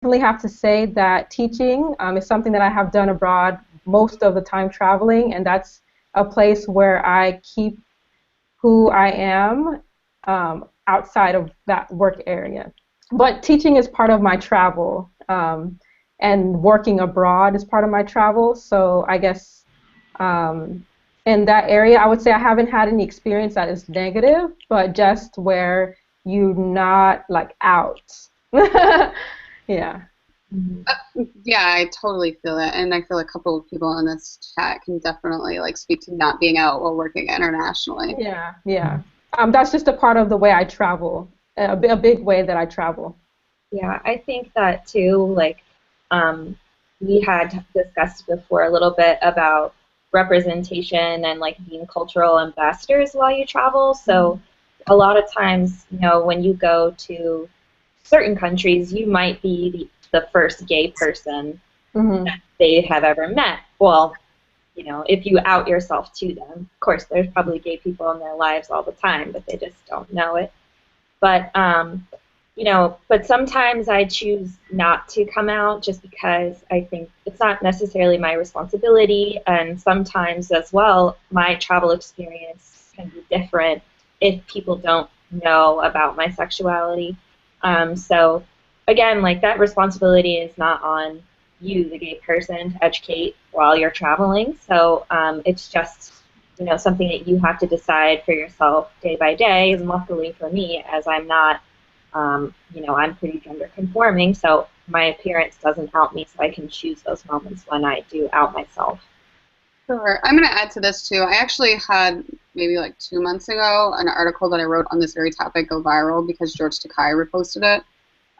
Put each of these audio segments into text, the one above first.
definitely have to say that teaching is something that I have done abroad most of the time traveling, and that's a place where I keep who I am outside of that work area. But teaching is part of my travel, and working abroad is part of my travel. So I guess in that area, I would say I haven't had any experience that is negative, but just where you not like out. Yeah. Mhm. Yeah, I totally feel it, and I feel a couple of people in this chat can definitely like speak to not being out while working internationally. Yeah, yeah. That's just a part of the way I travel, a big way that I travel. Yeah, I think that too, like, um, we had discussed before a little bit about representation and like being cultural ambassadors while you travel. So a lot of times, you know, when you go to certain countries, you might be the first gay person Hmm. that they have ever met. Well, you know, if you out yourself to them. Of course, there's probably gay people in their lives all the time, but they just don't know it. But you know, but sometimes I choose not to come out just because I think it's not necessarily my responsibility, and sometimes as well, my travel experience can be different if people don't know about my sexuality. So again, like that responsibility is not on you, the gay person, to educate while you're traveling. So it's just, you know, something that you have to decide for yourself day by day. And luckily for me, as I'm not, you know, I'm pretty gender conforming, so my appearance doesn't out me, so I can choose those moments when I do out myself. Sure. I'm going to add to this too. I actually had maybe like 2 months ago an article that I wrote on this very topic go viral because George Takei reposted it.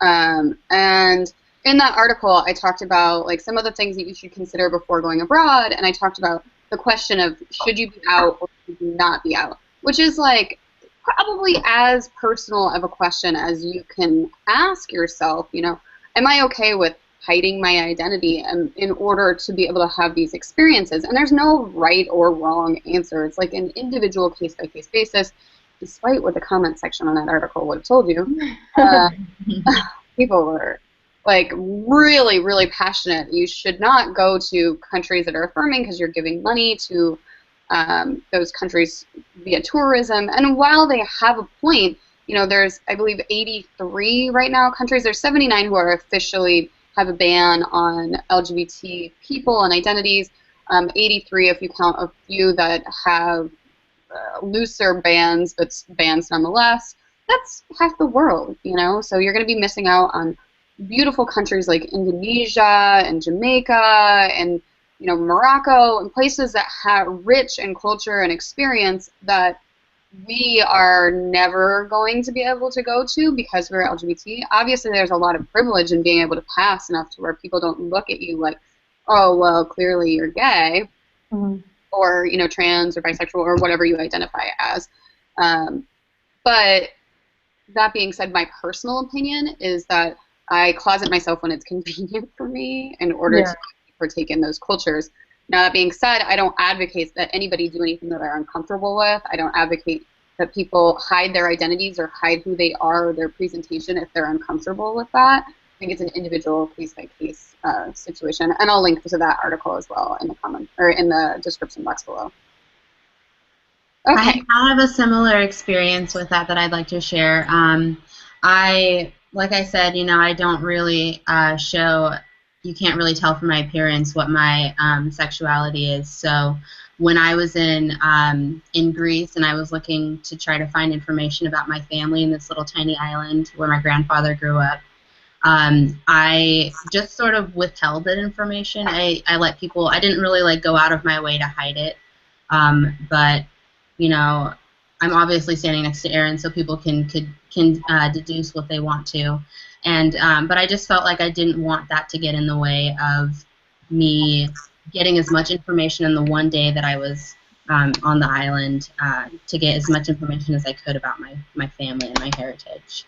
And in that article, I talked about like some of the things that you should consider before going abroad, and I talked about the question of should you be out or should you not be out, which is like probably as personal of a question as you can ask yourself. You know, am I okay with hiding my identity and in order to be able to have these experiences? And there's no right or wrong answer. It's like an individual case-by-case basis, despite what the comment section on that article would have told you. Uh, People were like really, really passionate. You should not go to countries that are affirming because you're giving money to those countries via tourism. And while they have a point, you know, there's, I believe, 83 right now countries. There's 79 who are officially have a ban on LGBT people and identities. 83 if you count a few that have looser bans, but bans nonetheless. That's half the world, you know. So you're going to be missing out on beautiful countries like Indonesia and Jamaica and you know Morocco and places that have rich in culture and experience that we are never going to be able to go to because we're LGBT. Obviously, there's a lot of privilege in being able to pass enough to where people don't look at you like, oh, well, clearly you're gay, Hmm. or you know, trans or bisexual or whatever you identify as. Um, but that being said, my personal opinion is that I closet myself when it's convenient for me in order Yeah. to partake in those cultures. Now, that being said, I don't advocate that anybody do anything that they're uncomfortable with. I don't advocate that people hide their identities or hide who they are or their presentation if they're uncomfortable with that. I think it's an individual case-by-case situation, and I'll link to that article as well in the comment or in the description box below. Okay. I have a similar experience with that I'd like to share. Like I said, you know, I don't really show, you can't really tell from my appearance what my sexuality is. So when I was in Greece and I was looking to try to find information about my family in this little tiny island where my grandfather grew up, I just sort of withheld that information. I let people, I didn't really like go out of my way to hide it. But you know, I'm obviously standing next to Erin, so people can deduce what they want to, and but I just felt like I didn't want that to get in the way of me getting as much information in the one day that I was on the island to get as much information as I could about my family and my heritage.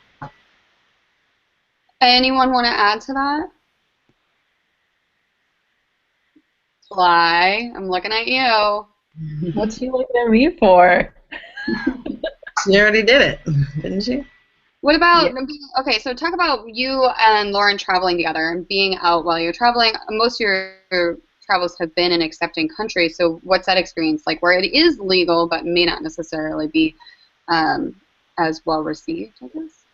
Anyone want to add to that? Fly, I'm looking at you. What's she looking at me for? She already did it, didn't she? What about, Yeah. okay, so talk about you and Lauren traveling together and being out while you're traveling. Most of your travels have been in accepting countries, so what's that experience like where it is legal but may not necessarily be as well received, I guess?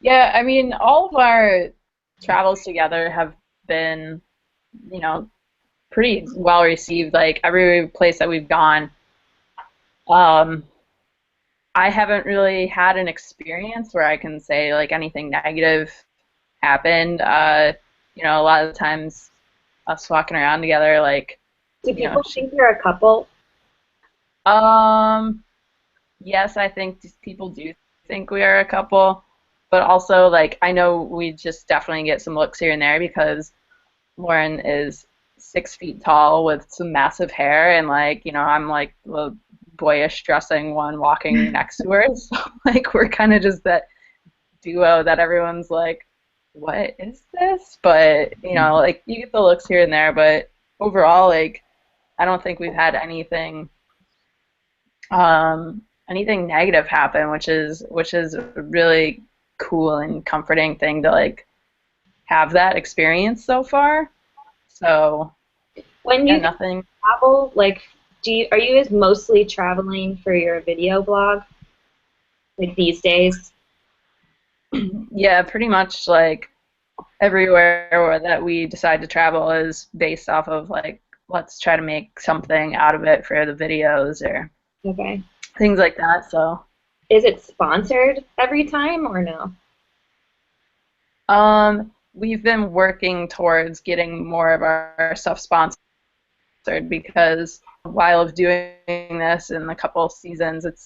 Yeah, I mean, all of our travels together have been, you know, pretty well received. Like every place that we've gone, um, I haven't really had an experience where I can say like anything negative happened. A lot of the times us walking around together, like, Do you know, people think you're a couple? um, yes, I think people do think we are a couple, but also like I know we just definitely get some looks here and there because Lauren is 6 feet tall with some massive hair, and like I'm like the boyish dressing one walking next to her. So like we're kind of just that duo that everyone's like, what is this? But like you get the looks here and there, but overall, like I don't think we've had anything negative happen, which is a really cool and comforting thing to like have that experience so far. So When yeah, you nothing. travel, like, are you guys mostly traveling for your video blog, like these days? Yeah, pretty much like everywhere that we decide to travel is based off of like let's try to make something out of it for the videos or Okay. things like that. So Is it sponsored every time or no? we've been working towards getting more of our stuff sponsored because while of doing this in a couple seasons, it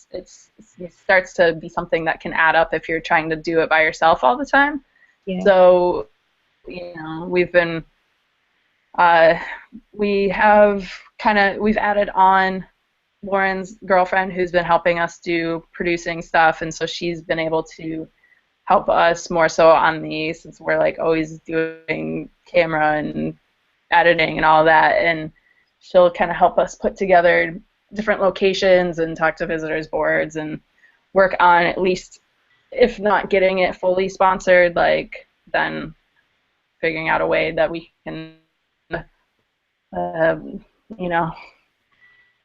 starts to be something that can add up if you're trying to do it by yourself all the time. Yeah. So, we've been we've added on Lauren's girlfriend who's been helping us do producing stuff, and so she's been able to help us more so on these since we're like always doing camera and editing and all that, and she'll kind of help us put together different locations and talk to visitors boards and work on at least, if not getting it fully sponsored, like then figuring out a way that we can, you know.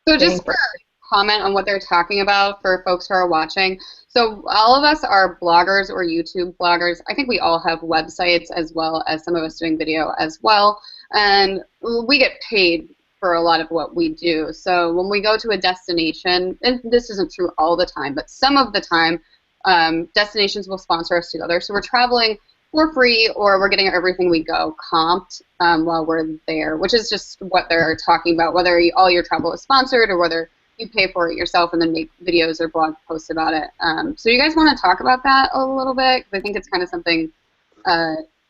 So just for comment on what they're talking about for folks who are watching. So all of us are bloggers or YouTube bloggers. I think we all have websites as well as some of us doing video as well. And we get paid for a lot of what we do. So when we go to a destination, and this isn't true all the time, but some of the time, destinations will sponsor us together. So we're traveling for free or we're getting everything we go comped while we're there, which is just what they're talking about, whether all your travel is sponsored or whether you pay for it yourself and then make videos or blog posts about it. So you guys want to talk about that a little bit? Because I think it's kind of something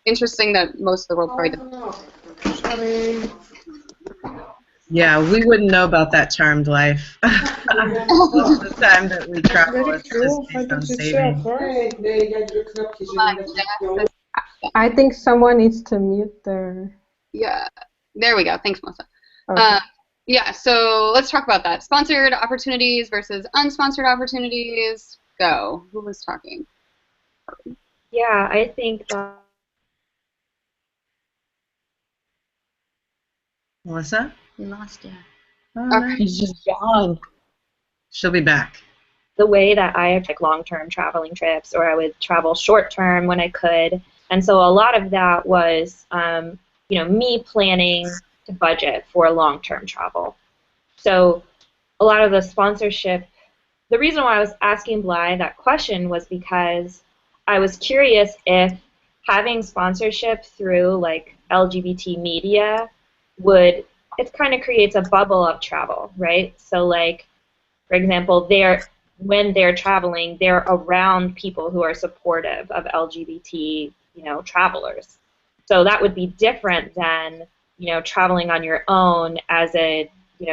interesting that most of the world probably doesn't. Yeah, we wouldn't know about that charmed life. Most of the time that we travel, it's just based on saving. I think someone needs to mute their. Yeah, there we go. Thanks, Melissa. Okay. Yeah, so let's talk about that. Sponsored opportunities versus unsponsored opportunities. Go. Who was talking? Yeah, I think that. Melissa? We lost you. Oh, Okay. nice. She's just gone. She'll be back. The way that I have like long-term traveling trips, or I would travel short-term when I could, and so a lot of that was, me planning to budget for long-term travel. So a lot of the sponsorship. The reason why I was asking Bly that question was because I was curious if having sponsorship through like LGBT media it kind of creates a bubble of travel, right? So like, for example, when they're traveling, they're around people who are supportive of LGBT, travelers. So that would be different than, traveling on your own as a,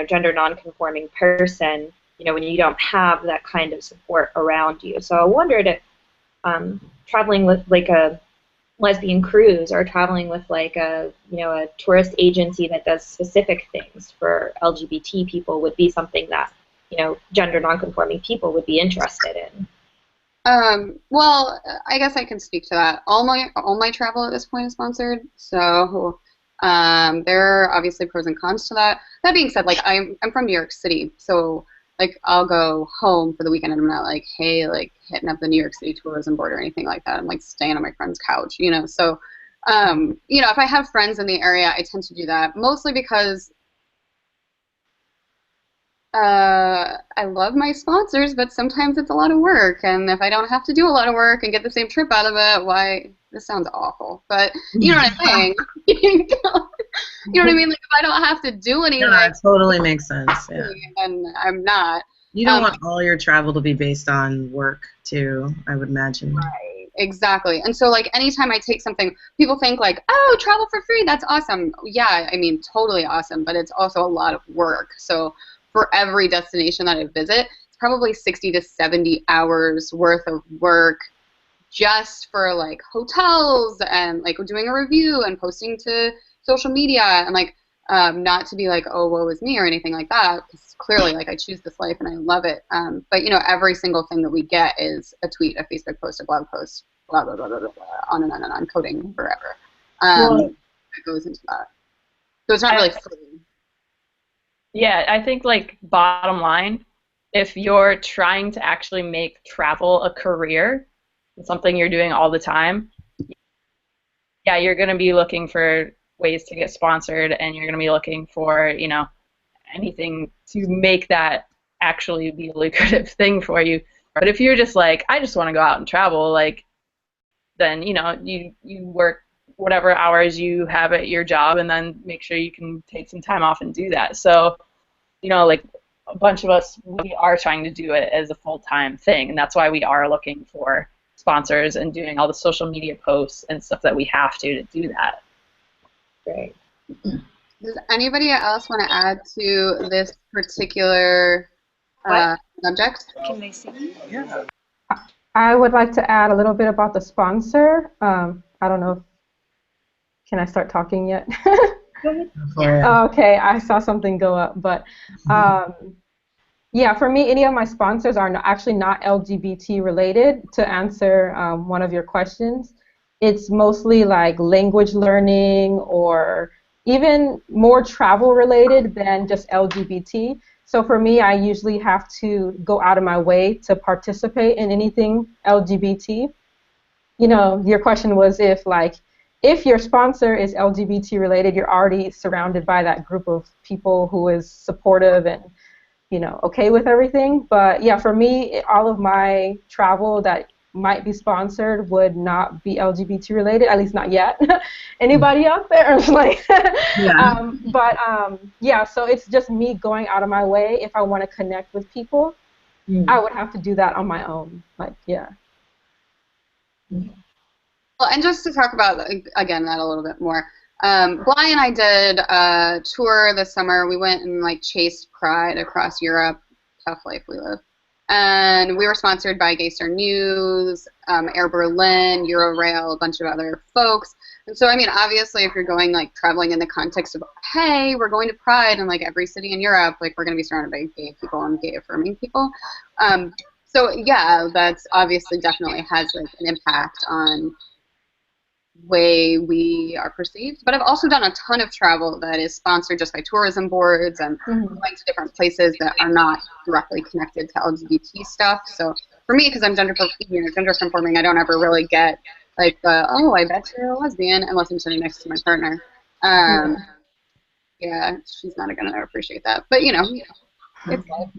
gender nonconforming person, when you don't have that kind of support around you. So I wondered if traveling with like a lesbian cruise or traveling with like a tourist agency that does specific things for LGBT people would be something that gender nonconforming people would be interested in. Well, I guess I can speak to that. All my travel at this point is sponsored, so there are obviously pros and cons to that. That being said, like I'm from New York City, so like I'll go home for the weekend and I'm not like, hey, like hitting up the New York City tourism board or anything like that. I'm like staying on my friend's couch, you know. So if I have friends in the area, I tend to do that mostly because I love my sponsors, but sometimes it's a lot of work. And if I don't have to do a lot of work and get the same trip out of it, why? This sounds awful, but you know what I'm saying. You know what I mean? Like if I don't have to do anything, Yeah, it totally makes sense. Yeah. and I'm not. You don't want all your travel to be based on work, too, I would imagine. Right, exactly. And so, like, anytime I take something, people think, like, oh, travel for free, that's awesome. Yeah, I mean, totally awesome, but it's also a lot of work. So for every destination that I visit, it's probably 60 to 70 hours worth of work just for, like, hotels and, like, doing a review and posting to social media and, like, not to be like, oh, woe is me or anything like that, because clearly, like, I choose this life and I love it. But, you know, every single thing that we get is a tweet, a Facebook post, a blog post, blah, blah, blah, blah, blah, blah, on and on and on, coding forever. It goes into that. So it's not really free. Yeah, I think, like, bottom line, if you're trying to actually make travel a career, something you're doing all the time, yeah, you're going to be looking for ways to get sponsored, and you're going to be looking for, you know, anything to make that actually be a lucrative thing for you. But if you're just like, I just want to go out and travel, like, then, you know, you work whatever hours you have at your job and then make sure you can take some time off and do that. So, you know, like, a bunch of us, we are trying to do it as a full-time thing, and that's why we are looking for sponsors and doing all the social media posts and stuff that we have to do that. Great. Does anybody else want to add to this particular subject? Can they see? Yeah. I would like to add a little bit about the sponsor. I don't know if, can I start talking yet? Okay, I saw something go up, but yeah, for me, any of my sponsors are actually not LGBT related. To answer one of your questions, it's mostly like language learning or even more travel related than just LGBT. So for me, I usually have to go out of my way to participate in anything LGBT. You know, your question was if your sponsor is LGBT related, you're already surrounded by that group of people who is supportive and, you know, okay with everything. But yeah, for me, all of my travel that might be sponsored would not be LGBT related, at least not yet. Anybody out there? Like, Yeah. Yeah, so it's just me going out of my way. If I want to connect with people, I would have to do that on my own. Like, yeah. Well, and just to talk about, again, that a little bit more, Bly and I did a tour this summer. We went and, like, chased Pride across Europe. Tough life we live. And we were sponsored by Gay Star News, Air Berlin, Eurorail, a bunch of other folks. And so, I mean, obviously, if you're going, like, traveling in the context of, hey, we're going to Pride in, like, every city in Europe, like, we're going to be surrounded by gay people and gay-affirming people. So, yeah, that's obviously definitely has, like, an impact on way we are perceived. But I've also done a ton of travel that is sponsored just by tourism boards and going to different places that are not directly connected to LGBT stuff. So for me, because I'm gender conforming, I don't ever really get like the, oh, I bet you're a lesbian unless I'm sitting next to my partner. Yeah, she's not going to appreciate that. But, you know, it's life.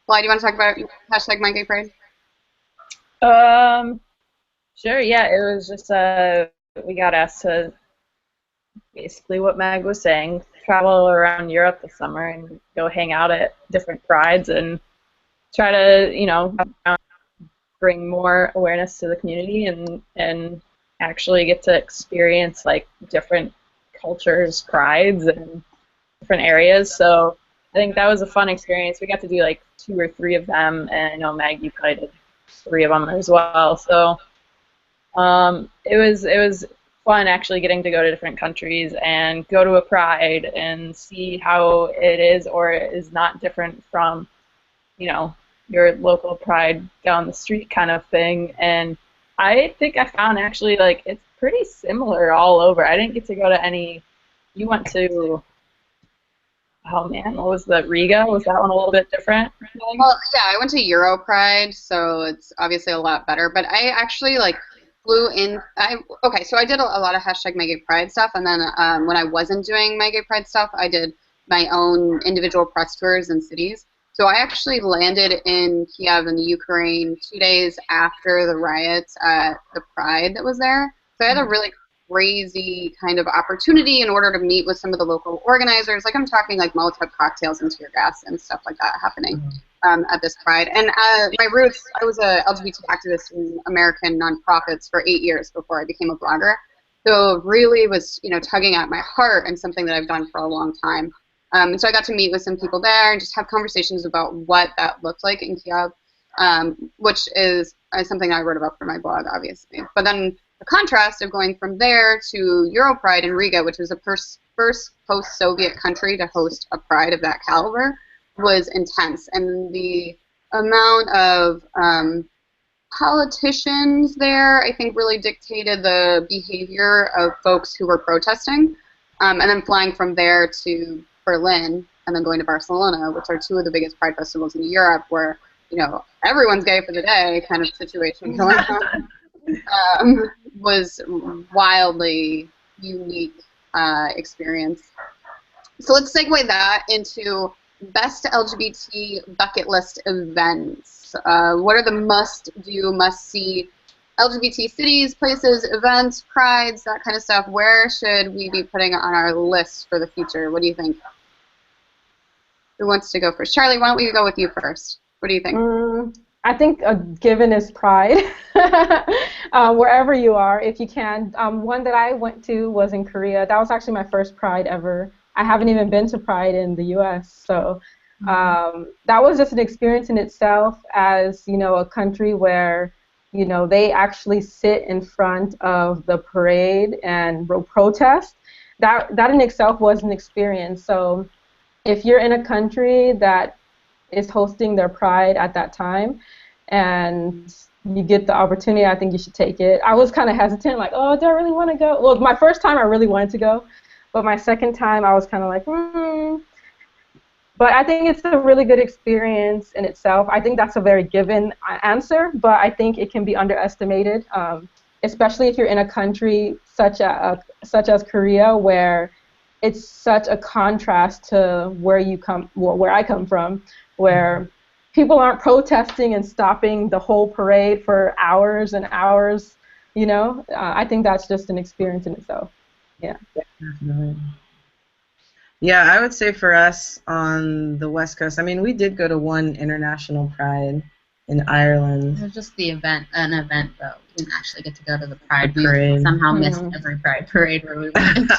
Bly, do you want to talk about hashtag My Gay Pride? Sure, yeah, it was just, we got asked to, basically what Mag was saying, travel around Europe this summer and go hang out at different prides and try to, you know, bring more awareness to the community and actually get to experience, like, different cultures, prides, and different areas. So I think that was a fun experience. We got to do, like, 2 or 3 of them, and I know, Mag, you probably did 3 of them as well. So it was fun actually getting to go to different countries and go to a pride and see how it is or is not different from, you know, your local pride down the street kind of thing. And I think I found actually like it's pretty similar all over. I didn't get to go to any. You went to, oh man, what was that, Riga? Was that one a little bit different? Well, yeah, I went to Euro Pride, so it's obviously a lot better. But I actually like flew in. Okay, so I did a lot of hashtag My Gay Pride stuff, and then when I wasn't doing My Gay Pride stuff, I did my own individual press tours in cities. So I actually landed in Kiev in the Ukraine 2 days after the riots at the Pride that was there. So I had a really crazy kind of opportunity in order to meet with some of the local organizers. Like I'm talking like Molotov cocktails and tear gas and stuff like that happening at this Pride. And my roots, I was a LGBT activist in American nonprofits for 8 years before I became a blogger. So it really was, you know, tugging at my heart and something that I've done for a long time. And so I got to meet with some people there and just have conversations about what that looked like in Kiev, which is something I wrote about for my blog, obviously. But then the contrast of going from there to Europride in Riga, which was the first post-Soviet country to host a pride of that caliber, was intense. And the amount of politicians there, I think, really dictated the behavior of folks who were protesting. And then flying from there to Berlin and then going to Barcelona, which are two of the biggest pride festivals in Europe, where, you know, everyone's gay for the day kind of situation going on, was wildly unique experience. So let's segue that into best LGBT bucket list events. What are the must-do, must-see LGBT cities, places, events, prides, that kind of stuff? Where should we be putting on our list for the future? What do you think? Who wants to go first? Charly, why don't we go with you first? What do you think? I think a given is pride, wherever you are, if you can. One that I went to was in Korea. That was actually my first pride ever. I haven't even been to pride in the U.S., so that was just an experience in itself as, you know, a country where, you know, they actually sit in front of the parade and protest. That in itself was an experience. So if you're in a country that is hosting their pride at that time and you get the opportunity, I think you should take it. I was kind of hesitant, like, oh, do I really want to go? Well, my first time I really wanted to go, but my second time I was kind of like, But I think it's a really good experience in itself. I think that's a very given answer, but I think it can be underestimated, especially if you're in a country such as Korea, where it's such a contrast to where I come from, where people aren't protesting and stopping the whole parade for hours and hours. You know, I think that's just an experience in itself. Yeah. Definitely. Yeah, I would say for us on the West Coast, I mean, we did go to one international pride in Ireland. It was just an event, though. We didn't actually get to go to the pride. We Parade. somehow missed every pride parade where we went.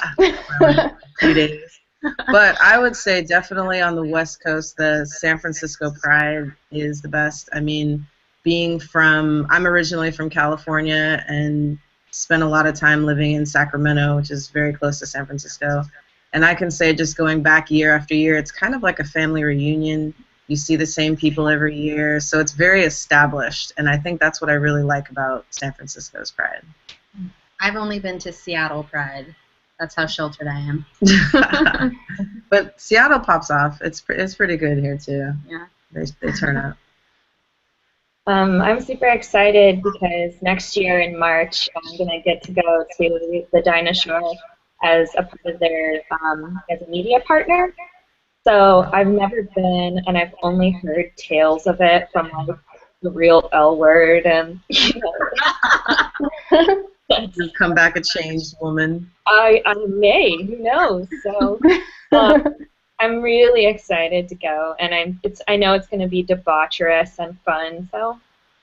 2 days. But I would say definitely on the West Coast, the San Francisco Pride is the best. I mean, I'm originally from California and spent a lot of time living in Sacramento, which is very close to San Francisco. And I can say just going back year after year, it's kind of like a family reunion. You see the same people every year, so it's very established. And I think that's what I really like about San Francisco's Pride. I've only been to Seattle Pride. That's how sheltered I am. But Seattle pops off. It's pretty good here too. Yeah. They turn out. I'm super excited because next year in March I'm gonna get to go to the Dinah Shore as a part of their as a media partner. So I've never been, and I've only heard tales of it from like the real L word, and you know. You'll come back a changed woman. I may, who knows? So I'm really excited to go, and I know it's going to be debaucherous and fun. So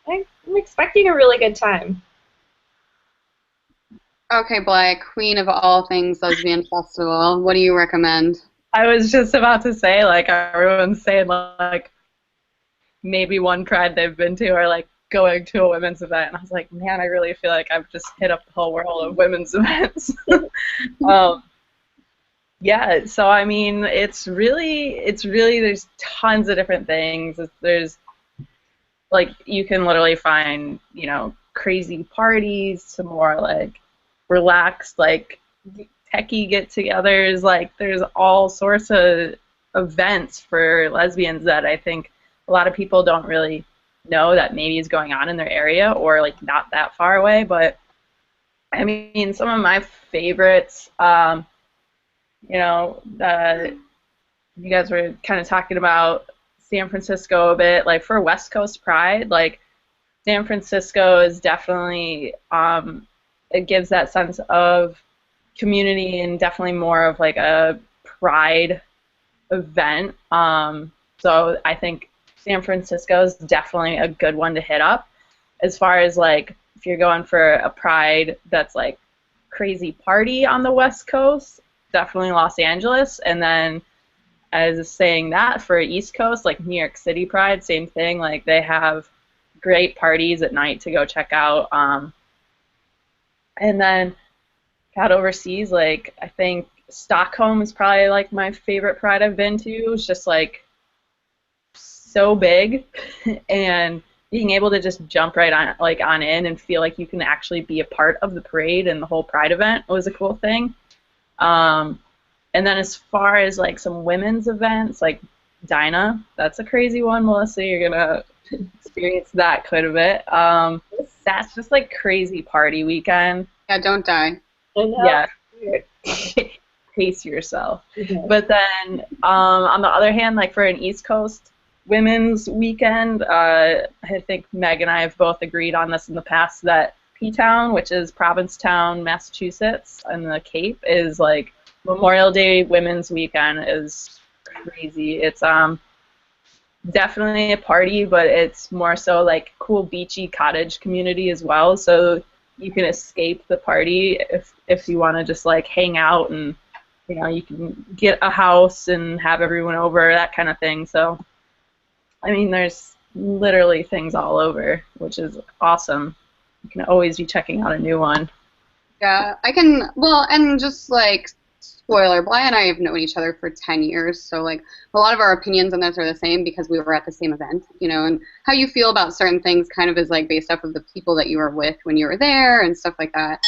I'm expecting a really good time. Okay, Blythe, queen of all things lesbian festival, what do you recommend? I was just about to say, like, everyone's saying, like, maybe one pride they've been to or, like, going to a women's event. And I was like, man, I really feel like I've just hit up the whole world of women's events. Yeah, so, I mean, it's really, there's tons of different things. There's like you can literally find, you know, crazy parties to more like relaxed, like techie get-togethers. Like there's all sorts of events for lesbians that I think a lot of people don't really know that maybe is going on in their area or like not that far away. But I mean, some of my favorites, you know, you guys were kind of talking about San Francisco a bit. Like for West Coast Pride, like San Francisco is definitely, it gives that sense of community and definitely more of like a pride event. So I think San Francisco is definitely a good one to hit up. As far as like if you're going for a pride that's like crazy party on the West Coast, definitely Los Angeles. And then as saying that for East Coast, like New York City Pride, same thing. Like they have great parties at night to go check out. And then got overseas, like I think Stockholm is probably like my favorite pride I've been to. It's just like so big and being able to just jump right on in and feel like you can actually be a part of the parade and the whole pride event was a cool thing. And then as far as like some women's events, like Dinah, that's a crazy one, Melissa. You're gonna experience that quite a bit. That's just like crazy party weekend. Yeah, don't die. Yeah. Pace yourself. But then on the other hand, like for an East Coast women's weekend, I think Meg and I have both agreed on this in the past that P-Town, which is Provincetown, Massachusetts, and the Cape, is like Memorial Day women's weekend is crazy. It's definitely a party, but it's more so like cool beachy cottage community as well. So you can escape the party if you want to just like hang out and, you know, you can get a house and have everyone over, that kind of thing. So I mean, there's literally things all over, which is awesome. You can always be checking out a new one. Yeah, I can, well, and just like, spoiler, Bly and I have known each other for 10 years, so like a lot of our opinions on this are the same because we were at the same event, you know, and how you feel about certain things kind of is like based off of the people that you were with when you were there and stuff like that.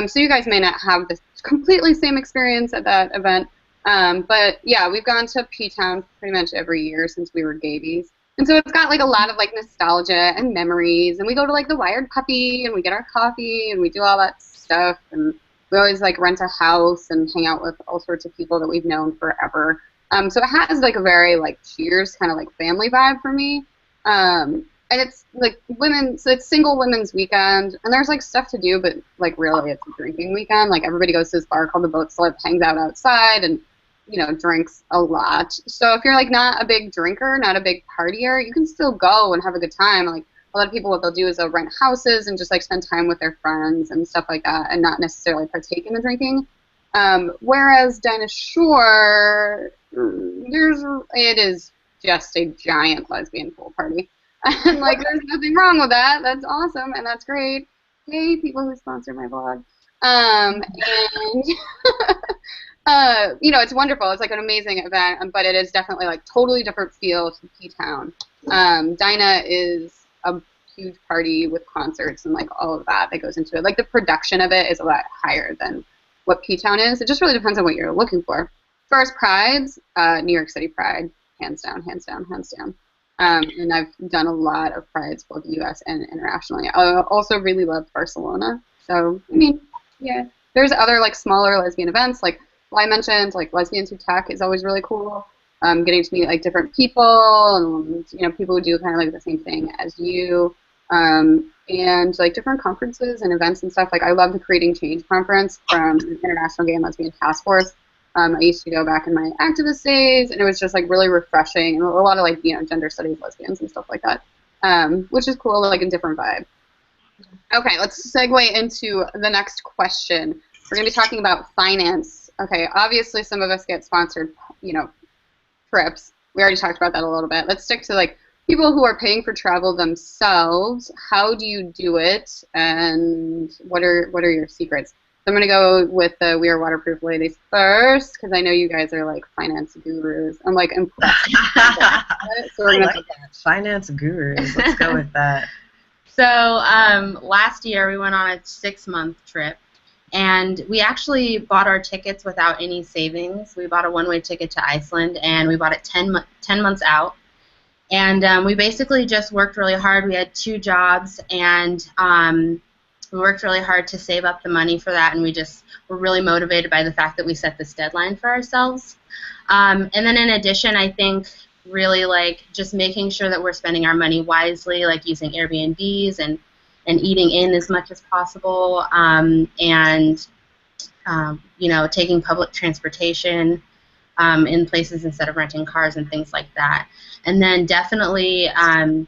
So you guys may not have this completely same experience at that event, but yeah, we've gone to P-Town pretty much every year since we were gabies. And so it's got like a lot of like nostalgia and memories, and we go to like the Wired Puppy and we get our coffee and we do all that stuff, and we always like rent a house and hang out with all sorts of people that we've known forever. So it has like a very like Cheers kind of like family vibe for me. And it's like women, so it's single women's weekend, and there's like stuff to do, but like really it's a drinking weekend. Like everybody goes to this bar called the Boat Slip, hangs out outside, and you know, drinks a lot. So if you're like not a big drinker, not a big partier, you can still go and have a good time. Like a lot of people, what they'll do is they'll rent houses and just like spend time with their friends and stuff like that, and not necessarily partake in the drinking. Whereas Dinah Shore, it is just a giant lesbian pool party, and like there's nothing wrong with that. That's awesome and that's great. Hey, people who sponsor my blog, and. You know, it's wonderful. It's like an amazing event, but it is definitely like totally different feel to P-Town. Dinah is a huge party with concerts and like all of that goes into it. Like the production of it is a lot higher than what P-Town is. It just really depends on what you're looking for. As far as prides, New York City Pride, hands down, hands down, hands down. And I've done a lot of prides, both U.S. and internationally. I also really love Barcelona. So, I mean, yeah. There's other like smaller lesbian events, like I mentioned, like Lesbians Who Tech is always really cool. Getting to meet like different people and, you know, people who do kind of like the same thing as you, and like different conferences and events and stuff. Like I love the Creating Change conference from the International Gay and Lesbian Task Force. I used to go back in my activist days, and it was just like really refreshing, and a lot of like, you know, gender studies lesbians and stuff like that, which is cool, like a different vibe. Okay, let's segue into the next question. We're going to be talking about finance. Okay, obviously some of us get sponsored, you know, trips. We already talked about that a little bit. Let's stick to like people who are paying for travel themselves. How do you do it, and what are your secrets? I'm going to go with the We Are Waterproof ladies first because I know you guys are like finance gurus. I'm like impressed. So we're gonna finance gurus. Let's go with that. So last year we went on a 6-month trip, and we actually bought our tickets without any savings. We bought a one-way ticket to Iceland, and we bought it 10 months out. And we basically just worked really hard. We had 2 jobs, and we worked really hard to save up the money for that, and we just were really motivated by the fact that we set this deadline for ourselves. And then in addition, I think really like just making sure that we're spending our money wisely, like using Airbnbs and eating in as much as possible, and you know, taking public transportation in places instead of renting cars and things like that. And then definitely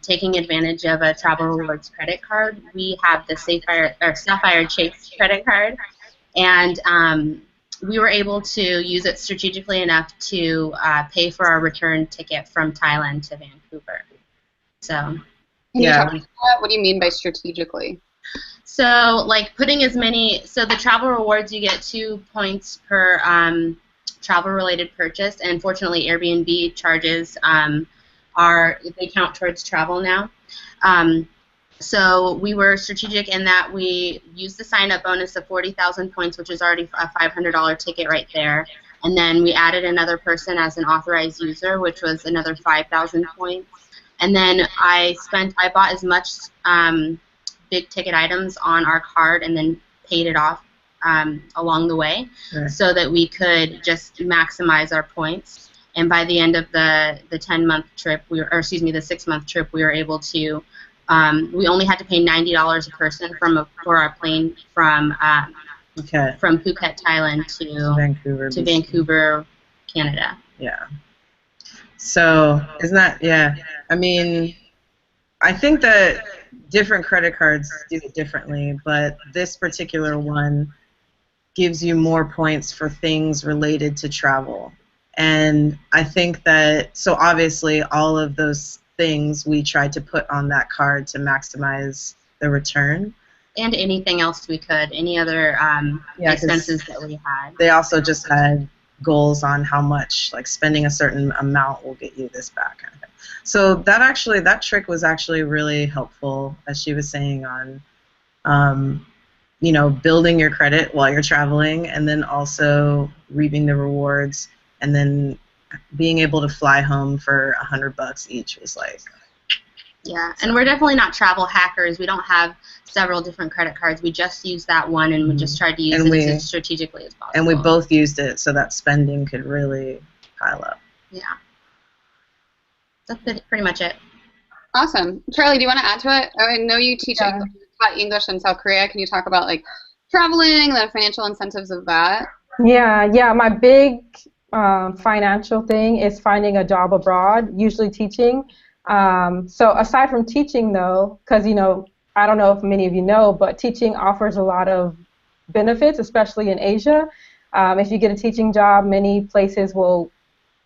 taking advantage of a Travel Rewards credit card. We have the Sapphire Chase credit card, and we were able to use it strategically enough to pay for our return ticket from Thailand to Vancouver. So, Can you talk about that? What do you mean by strategically? So, like putting as many. So the Travel Rewards, you get 2 points per travel-related purchase, and fortunately, Airbnb charges they count towards travel now. So we were strategic in that we used the sign-up bonus of 40,000 points, which is already a $500 ticket right there, and then we added another person as an authorized user, which was another 5,000 points. And then I bought as much big-ticket items on our card, and then paid it off along the way, so that we could just maximize our points. And by the end of the 10-month trip, the 6-month trip, we were able to. We only had to pay $90 a person for our plane from Phuket, Thailand to Vancouver, Canada. Yeah. So isn't that I mean, I think that different credit cards do it differently, but this particular one gives you more points for things related to travel. And I think that, so obviously all of those things we tried to put on that card to maximize the return. And anything else we could, any other expenses that we had. They also just had goals on how much, like spending a certain amount will get you this back kind of thing. So that trick was actually really helpful, as she was saying, on you know, building your credit while you're traveling, and then also reaping the rewards, and then being able to fly home for $100 each was like. Yeah, and we're definitely not travel hackers. We don't have several different credit cards. We just use that one, and we just tried to use it as strategically as possible. And we both used it so that spending could really pile up. Yeah. That's pretty much it. Awesome. Charly, do you want to add to it? I know you taught English in South Korea. Can you talk about like traveling, the financial incentives of that? Yeah. My big financial thing is finding a job abroad, usually teaching. So aside from teaching, though, because you know, I don't know if many of you know, but teaching offers a lot of benefits, especially in Asia. If you get a teaching job, many places will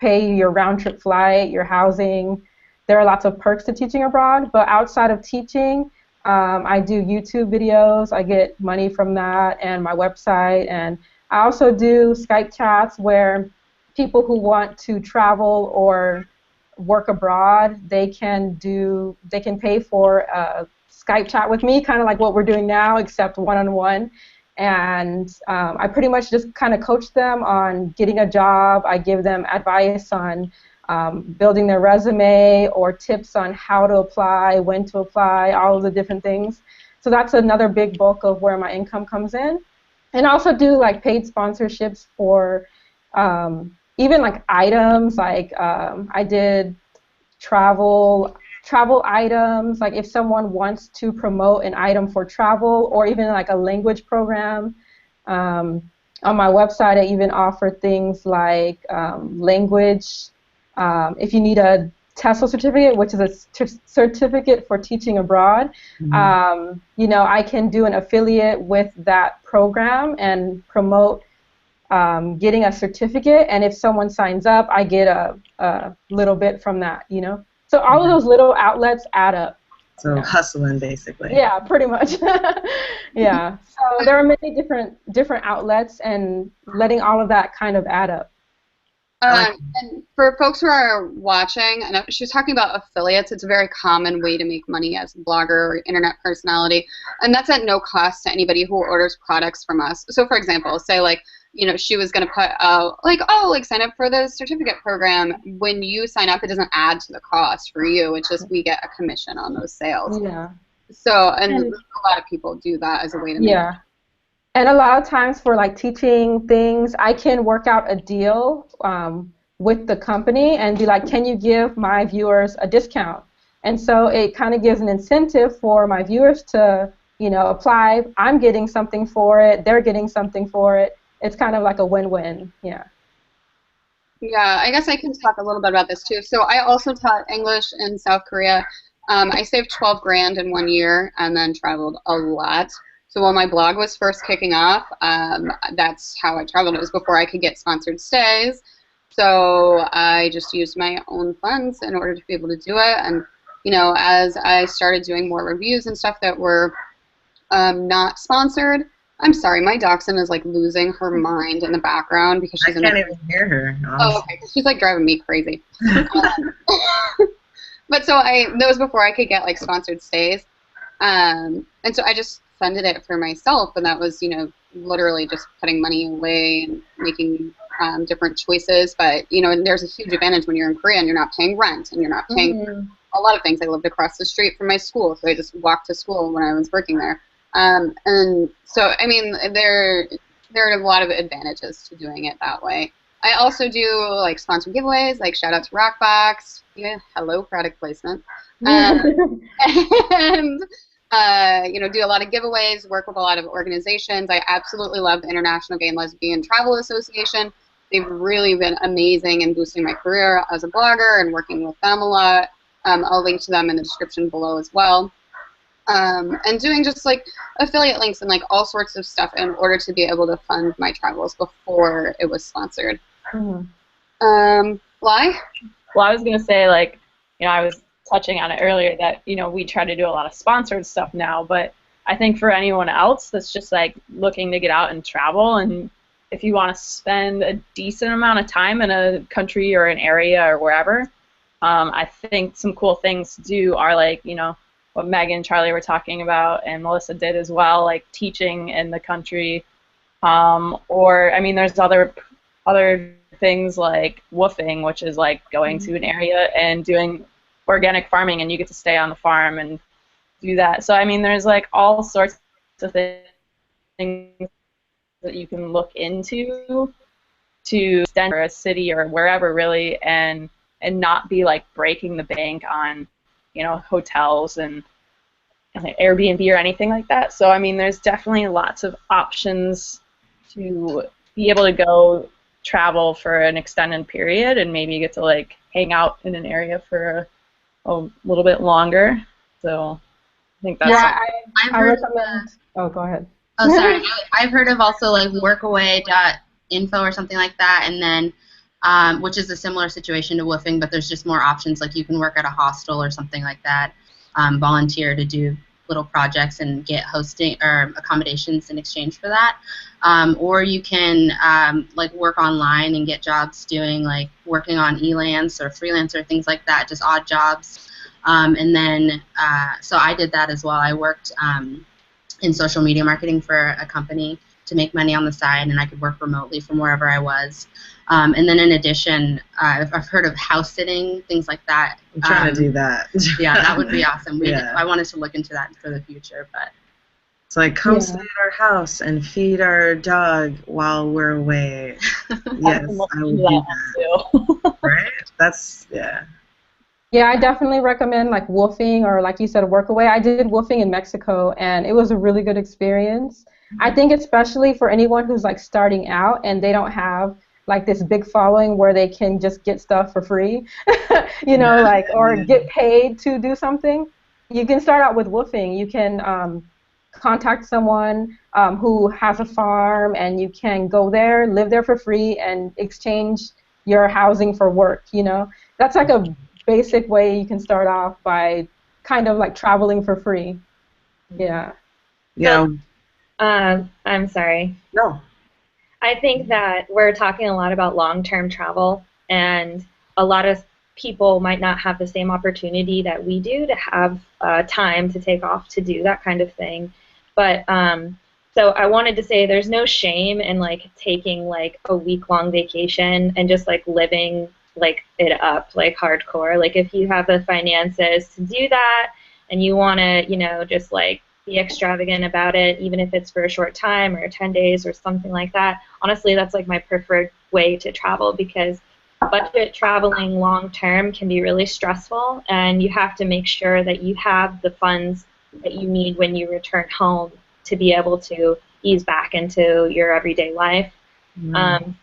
pay your round-trip flight, your housing. There are lots of perks to teaching abroad, but outside of teaching, I do YouTube videos. I get money from that, and my website, and I also do Skype chats where people who want to travel or work abroad, they can pay for a Skype chat with me, kind of like what we're doing now, except one-on-one. And I pretty much just kind of coach them on getting a job. I give them advice on building their resume or tips on how to apply, when to apply, all of the different things. So that's another big bulk of where my income comes in. And I also do like paid sponsorships for even like items, like I did travel items, like if someone wants to promote an item for travel, or even like a language program. On my website, I even offer things like language. If you need a TESOL certificate, which is a certificate for teaching abroad, you know, I can do an affiliate with that program and promote getting a certificate, and if someone signs up, I get a little bit from that, you know. So all of those little outlets add up. So hustling, basically. Yeah, pretty much. Yeah. So there are many different outlets, and letting all of that kind of add up. And for folks who are watching, I know she was talking about affiliates. It's a very common way to make money as a blogger or internet personality, and that's at no cost to anybody who orders products from us. So, for example, say like, you know, she was going to put out like, oh, like sign up for the certificate program. When you sign up, it doesn't add to the cost for you. It's just we get a commission on those sales. Yeah. So, and a lot of people do that as a way to make money. And a lot of times for like teaching things, I can work out a deal with the company and be like, can you give my viewers a discount? And so it kind of gives an incentive for my viewers to, you know, apply. I'm getting something for it. They're getting something for it. It's kind of like a win-win. Yeah. Yeah, I guess I can talk a little bit about this too. So I also taught English in South Korea. I saved 12 grand in 1 year and then traveled a lot. So when my blog was first kicking off, that's how I traveled. It was before I could get sponsored stays. So I just used my own funds in order to be able to do it. And, you know, as I started doing more reviews and stuff that were not sponsored, I'm sorry, my dachshund is like losing her mind in the background because she's I can't even hear her. Oh, okay. She's like driving me crazy. But so that was before I could get like sponsored stays. And so I just funded it for myself, and that was, you know, literally just putting money away and making different choices. But, you know, and there's a huge advantage when you're in Korea and you're not paying rent and you're not paying a lot of things. I lived across the street from my school, so I just walked to school when I was working there. And so, I mean, there are a lot of advantages to doing it that way. I also do like sponsored giveaways, like shout out to Rockbox. Yeah, hello, product placement. And you know, do a lot of giveaways, work with a lot of organizations. I absolutely love the International Gay and Lesbian Travel Association. They've really been amazing in boosting my career as a blogger and working with them a lot. I'll link to them in the description below as well. And doing just like affiliate links and like all sorts of stuff in order to be able to fund my travels before it was sponsored. Why? Well, I was going to say, like, you know, I was touching on it earlier that, you know, we try to do a lot of sponsored stuff now, but I think for anyone else that's just like looking to get out and travel, and if you want to spend a decent amount of time in a country or an area or wherever, I think some cool things to do are like, you know, what Megan and Charly were talking about, and Melissa did as well, like teaching in the country, or I mean, there's other things like woofing, which is like going to an area and doing organic farming, and you get to stay on the farm and do that. So I mean, there's like all sorts of things that you can look into to Denver, a city or wherever really, and not be like breaking the bank on, you know, hotels and Airbnb or anything like that. So I mean, there's definitely lots of options to be able to go travel for an extended period and maybe get to like hang out in an area for a little bit longer. So I think that's I recommend. Oh, go ahead. Oh, sorry. I've heard of also like workaway.info or something like that, and then which is a similar situation to woofing, but there's just more options. Like you can work at a hostel or something like that, volunteer to do little projects and get hosting or accommodations in exchange for that. Or you can like work online and get jobs doing like working on Elance or Freelancer, things like that, just odd jobs. And then so I did that as well. I worked in social media marketing for a company to make money on the side, and I could work remotely from wherever I was. And then in addition, I've heard of house sitting, things like that. I'm trying to do that. Yeah, that would be awesome. I wanted to look into that for the future, but it's like come stay at our house and feed our dog while we're away. Yes, I would do that. Right? That's Yeah, I definitely recommend like woofing or like you said, workaway. I did woofing in Mexico, and it was a really good experience. I think especially for anyone who's like starting out and they don't have like this big following where they can just get stuff for free, you know, like, or get paid to do something. You can start out with woofing. You can contact someone who has a farm, and you can go there, live there for free, and exchange your housing for work, you know. That's like a basic way you can start off by kind of like traveling for free. Yeah. Yeah. I'm sorry. No. I think that we're talking a lot about long-term travel, and a lot of people might not have the same opportunity that we do to have time to take off to do that kind of thing. But so I wanted to say there's no shame in like taking like a week-long vacation and just like living like it up like hardcore. Like if you have the finances to do that and you want to, you know, just like be extravagant about it, even if it's for a short time or 10 days or something like that. Honestly, that's like my preferred way to travel, because budget traveling long term can be really stressful, and you have to make sure that you have the funds that you need when you return home to be able to ease back into your everyday life.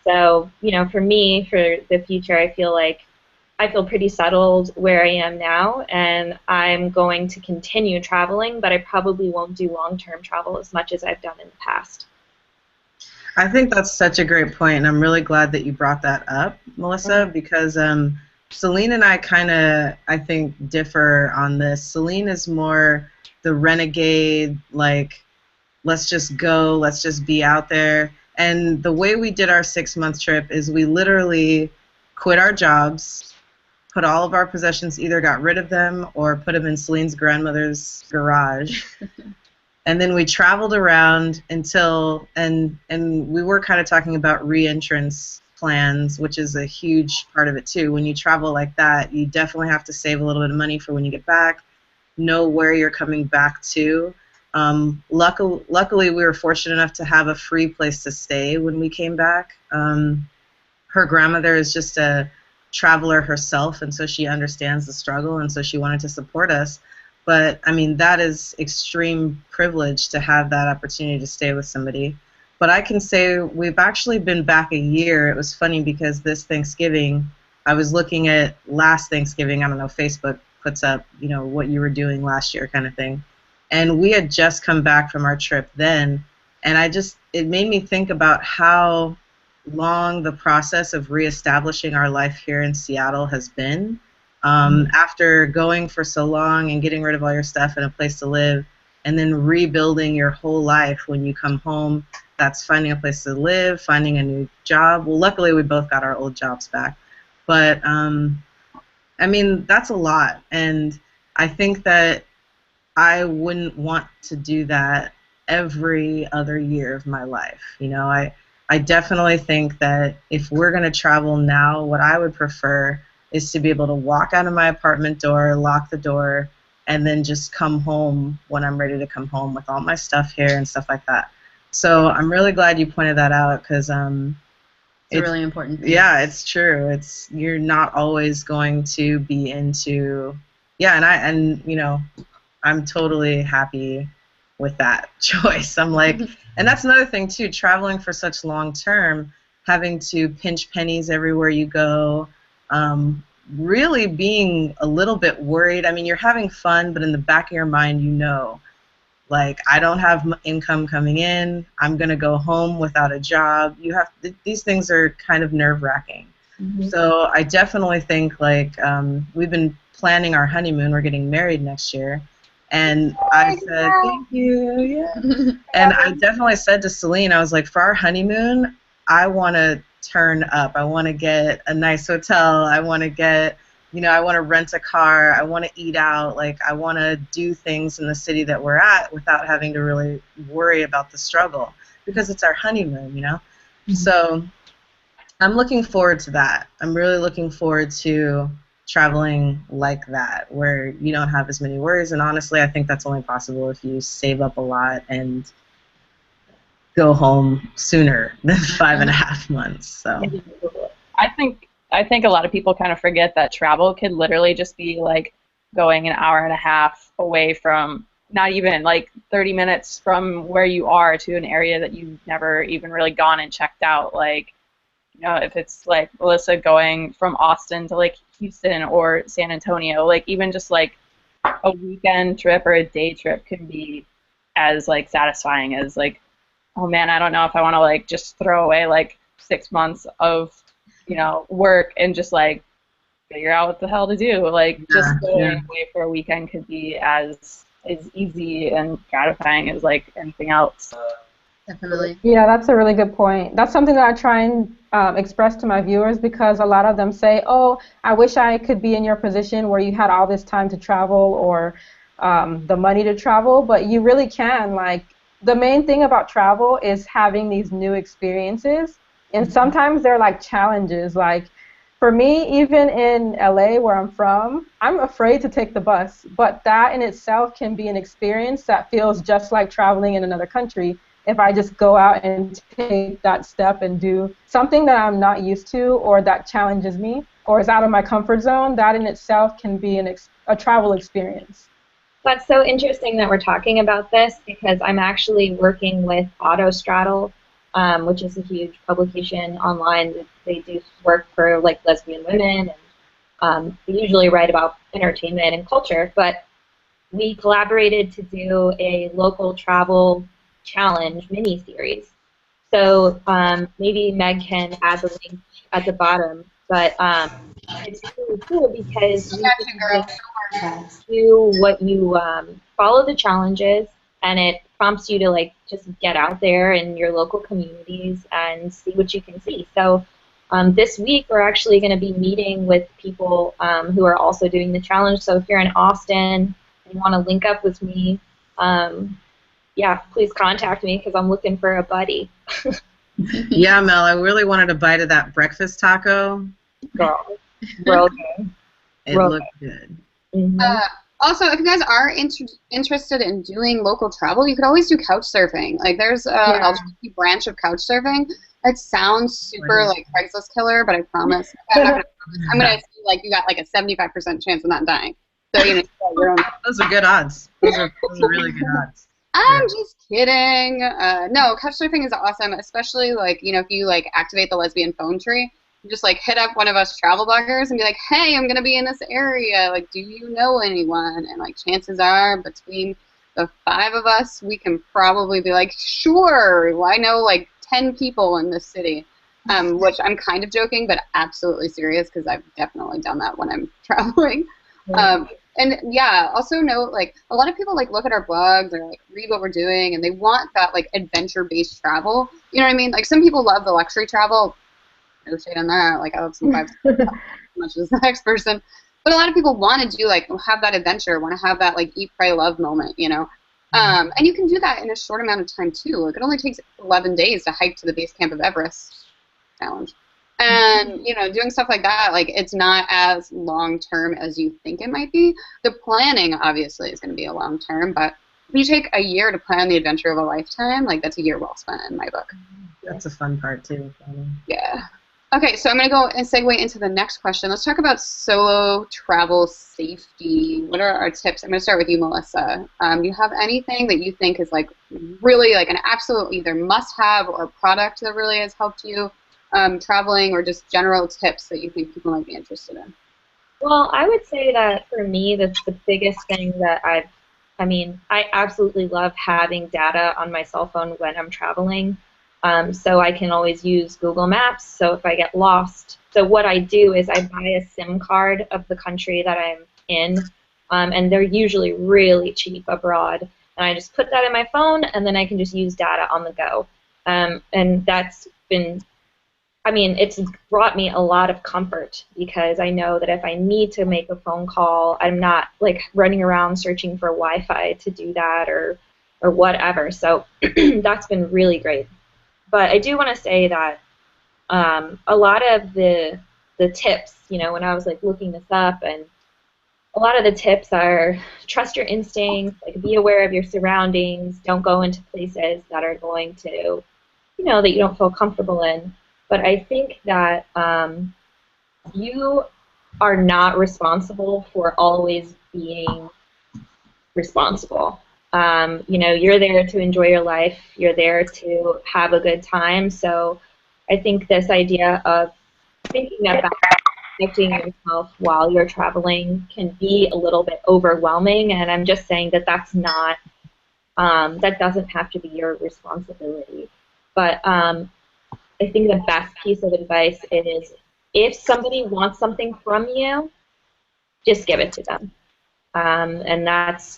So, you know, for me, for the future, I feel pretty settled where I am now, and I'm going to continue traveling, but I probably won't do long-term travel as much as I've done in the past. I think that's such a great point, and I'm really glad that you brought that up, Melissa, because Celene and I kind of, I think, differ on this. Celene is more the renegade, like, let's just go, let's just be out there. And the way we did our 6-month trip is we literally quit our jobs, put all of our possessions, either got rid of them or put them in Celine's grandmother's garage. And then we traveled around until, and we were kind of talking about re-entrance plans, which is a huge part of it too. When you travel like that, you definitely have to save a little bit of money for when you get back, know where you're coming back to. Luckily, we were fortunate enough to have a free place to stay when we came back. Her grandmother is just a traveler herself, and so she understands the struggle, and so she wanted to support us. But I mean, that is extreme privilege to have that opportunity to stay with somebody. But I can say we've actually been back a year. It was funny because this Thanksgiving, I was looking at last Thanksgiving, I don't know, Facebook puts up, you know, what you were doing last year kind of thing. And we had just come back from our trip then, and it made me think about how long the process of reestablishing our life here in Seattle has been. After going for so long and getting rid of all your stuff and a place to live, and then rebuilding your whole life when you come home, that's finding a place to live, finding a new job. Well, luckily we both got our old jobs back. But, I mean, that's a lot. And I think that I wouldn't want to do that every other year of my life. You know, I definitely think that if we're going to travel now, what I would prefer is to be able to walk out of my apartment door, lock the door, and then just come home when I'm ready to come home with all my stuff here and stuff like that. So I'm really glad you pointed that out, because it's really important thing. Yeah, it's true. You're not always going to be into, yeah, and you know, I'm totally happy with that choice. I'm like, and that's another thing too, traveling for such long term, having to pinch pennies everywhere you go, really being a little bit worried. I mean, you're having fun, but in the back of your mind, you know, like, I don't have income coming in, I'm going to go home without a job. These things are kind of nerve-wracking. So I definitely think, like, we've been planning our honeymoon. We're getting married next year. And I said, thank you, yeah. And I definitely said to Celene, I was like, for our honeymoon, I want to turn up. I want to get a nice hotel. I want to get, you know, I want to rent a car. I want to eat out. Like, I want to do things in the city that we're at without having to really worry about the struggle, because it's our honeymoon, you know? So I'm looking forward to that. I'm really looking forward to traveling like that, where you don't have as many worries. And honestly, I think that's only possible if you save up a lot and go home sooner than 5.5 months. So I think a lot of people kind of forget that travel could literally just be like going an hour and a half away from, not even like 30 minutes from where you are, to an area that you've never even really gone and checked out. Like, you know, if it's like Melissa going from Austin to like Houston or San Antonio, like even just like a weekend trip or a day trip can be as like satisfying as like, oh man, I don't know if I want to like just throw away like 6 months of, you know, work and just like figure out what the hell to do. Like, just going Yeah. away for a weekend could be as easy and gratifying as like anything else. Definitely. Yeah, that's a really good point. That's something that I try and express to my viewers because a lot of them say, "Oh, I wish I could be in your position where you had all this time to travel or the money to travel," but you really can. Like, the main thing about travel is having these new experiences, and sometimes they're like challenges. Like, for me, even in LA, where I'm from, I'm afraid to take the bus, but that in itself can be an experience that feels just like traveling in another country if I just go out and take that step and do something that I'm not used to or that challenges me or is out of my comfort zone. That in itself can be a travel experience. That's so interesting that we're talking about this because I'm actually working with Autostraddle, which is a huge publication online. They do work for like lesbian women, and they usually write about entertainment and culture. But we collaborated to do a local travel challenge mini-series. So maybe Meg can add the link at the bottom. But it's really cool because we Got get you, to girl. just do what you follow the challenges, and it prompts you to like just get out there in your local communities and see what you can see. So this week we're actually going to be meeting with people who are also doing the challenge. So if you're in Austin and you want to link up with me, yeah, please contact me because I'm looking for a buddy. Yeah, Mel, I really wanted a bite of that breakfast taco. Girl, real good. It Real looked good. Mhm. Also, if you guys are interested in doing local travel, you could always do couch surfing. Like, there's a LGBT branch of couch surfing. It sounds super like Craigslist killer, but I promise I'm gonna say like you got like a 75% chance of not dying. So you know, your own. Those are good odds. Those are really good odds. I'm just kidding. No, couchsurfing is awesome, especially like, you know, if you like activate the lesbian phone tree, you just like hit up one of us travel bloggers and be like, hey, I'm gonna be in this area. Like, do you know anyone? And like, chances are between the 5 of us, we can probably be like, sure. I know like 10 people in this city. Which I'm kind of joking, but absolutely serious because I've definitely done that when I'm traveling. And yeah, also note like a lot of people like look at our blogs or like read what we're doing and they want that like adventure-based travel. You know what I mean? Like some people love the luxury travel. No shade on that. Like I love some vibes as much as the next person. But a lot of people want to do like have that adventure, want to have that like eat, pray, love moment, you know. And you can do that in a short amount of time too. Like it only takes 11 days to hike to the base camp of Everest challenge. And, you know, doing stuff like that, like, it's not as long-term as you think it might be. The planning, obviously, is going to be a long-term, but if you take a year to plan the adventure of a lifetime, like, that's a year well spent in my book. That's a fun part, too. Yeah. Okay, so I'm going to go and segue into the next question. Let's talk about solo travel safety. What are our tips? I'm going to start with you, Melissa. Do you have anything that you think is, like, really, like, an absolute either must-have or a product that really has helped you traveling, or just general tips that you think people might be interested in? Well, I would say that for me, that's the biggest thing that I mean, I absolutely love having data on my cell phone when I'm traveling. So I can always use Google Maps. So if I get lost, so what I do is I buy a SIM card of the country that I'm in, and they're usually really cheap abroad. And I just put that in my phone, and then I can just use data on the go. And that's been, I mean, it's brought me a lot of comfort because I know that if I need to make a phone call, I'm not like running around searching for Wi-Fi to do that or whatever. So that's been really great. But I do want to say that a lot of the tips, you know, when I was like looking this up, and a lot of the tips are trust your instincts, like be aware of your surroundings, don't go into places that are going to, you know, that you don't feel comfortable in. But I think that you are not responsible for always being responsible. You know, you're there to enjoy your life. You're there to have a good time. So I think this idea of thinking about protecting yourself while you're traveling can be a little bit overwhelming. And I'm just saying that that's not, that doesn't have to be your responsibility. But I think the best piece of advice is if somebody wants something from you, just give it to them. And that's,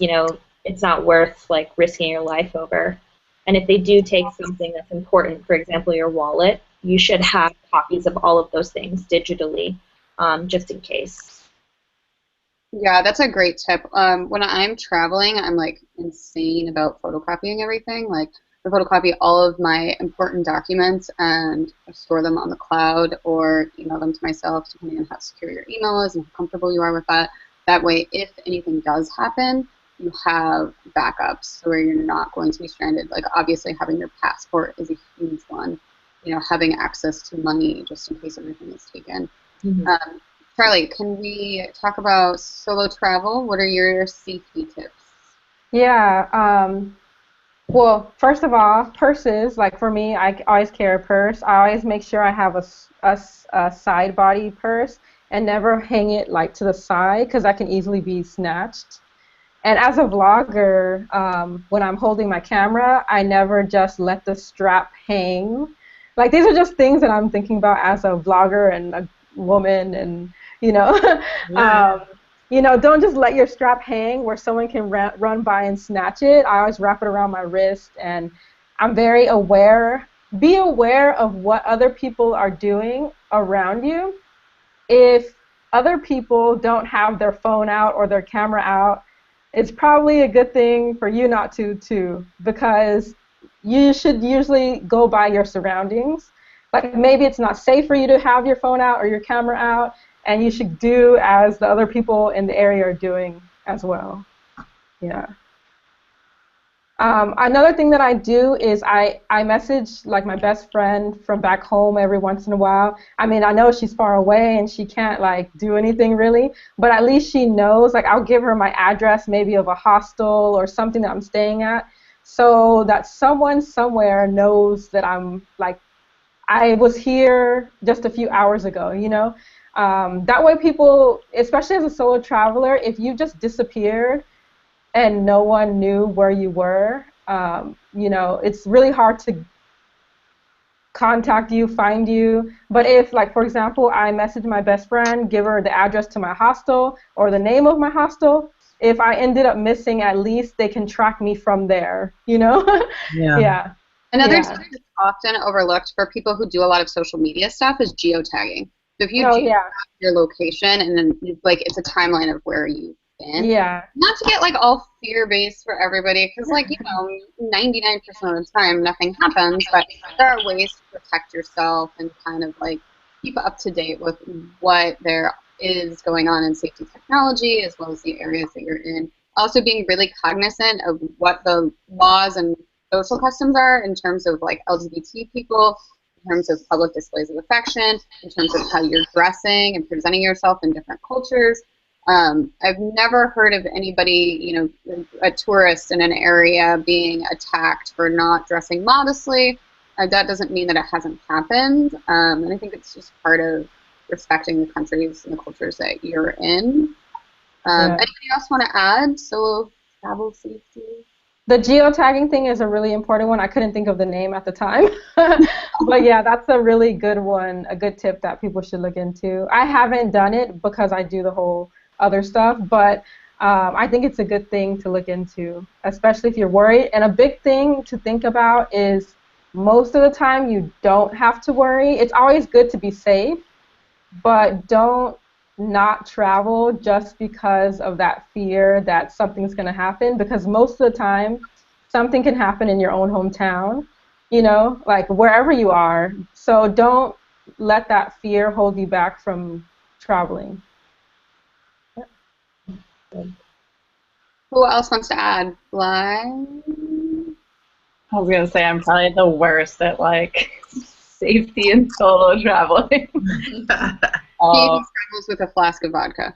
it's not worth like risking your life over. And if they do take something that's important, for example, your wallet, you should have copies of all of those things digitally, just in case. Yeah, that's a great tip. When I'm traveling, I'm like insane about photocopying everything. Like I photocopy all of my important documents and store them on the cloud or email them to myself, depending on how secure your email is and how comfortable you are with that. That way, if anything does happen, you have backups where you're not going to be stranded. Like obviously having your passport is a huge one. Having access to money just in case everything is taken. Mm-hmm. Charly, can we talk about solo travel? What are your safety tips? Yeah. Well, first of all, purses. Like for me, I always carry a purse. I always make sure I have a side body purse and never hang it like to the side because that can easily be snatched. And as a vlogger, when I'm holding my camera, I never just let the strap hang. Like these are just things that I'm thinking about as a vlogger and a woman, and you know, Yeah. don't just let your strap hang where someone can run by and snatch it. I always wrap it around my wrist, and I'm very aware. Be aware of what other people are doing around you. If other people don't have their phone out or their camera out, it's probably a good thing for you not to too, because you should usually go by your surroundings. Like maybe it's not safe for you to have your phone out or your camera out, and you should do as the other people in the area are doing as well. Yeah. Another thing that I do is I message like my best friend from back home every once in a while. I mean, I know she's far away and she can't like do anything really, but at least she knows. Like I'll give her my address maybe of a hostel or something that I'm staying at, so that someone somewhere knows that I'm like I was here just a few hours ago. That way people, especially as a solo traveler, if you just disappeared and no one knew where you were, it's really hard to contact you, find you. But if, like, for example, I message my best friend, give her the address to my hostel or the name of my hostel, if I ended up missing, at least they can track me from there. Yeah. Yeah. Another Yeah. tip that's often overlooked for people who do a lot of social media stuff is geotagging. So if you No, geotag yeah. your location and then like it's a timeline of where you've been, Yeah. not to get like all fear-based for everybody, because 99% of the time nothing happens, but there are ways to protect yourself and kind of like keep up to date with what there is going on in safety technology as well as the areas that you're in. Also being really cognizant of what the laws and social customs are in terms of like LGBT people, in terms of public displays of affection, in terms of how you're dressing and presenting yourself in different cultures. I've never heard of anybody, a tourist in an area being attacked for not dressing modestly. That doesn't mean that it hasn't happened. And I think it's just part of respecting the countries and the cultures that you're in. Yeah. Anybody else want to add? Solo travel safety? The geotagging thing is a really important one. I couldn't think of the name at the time. But yeah, that's a really good one, a good tip that people should look into. I haven't done it because I do the whole other stuff, but I think it's a good thing to look into, especially if you're worried. And a big thing to think about is most of the time you don't have to worry. It's always good to be safe, but don't not travel just because of that fear that something's going to happen, because most of the time something can happen in your own hometown, like wherever you are. So don't let that fear hold you back from traveling. Who else wants to add? Bly? I was gonna say I'm probably the worst at like safety and solo traveling. He even struggles with a flask of vodka.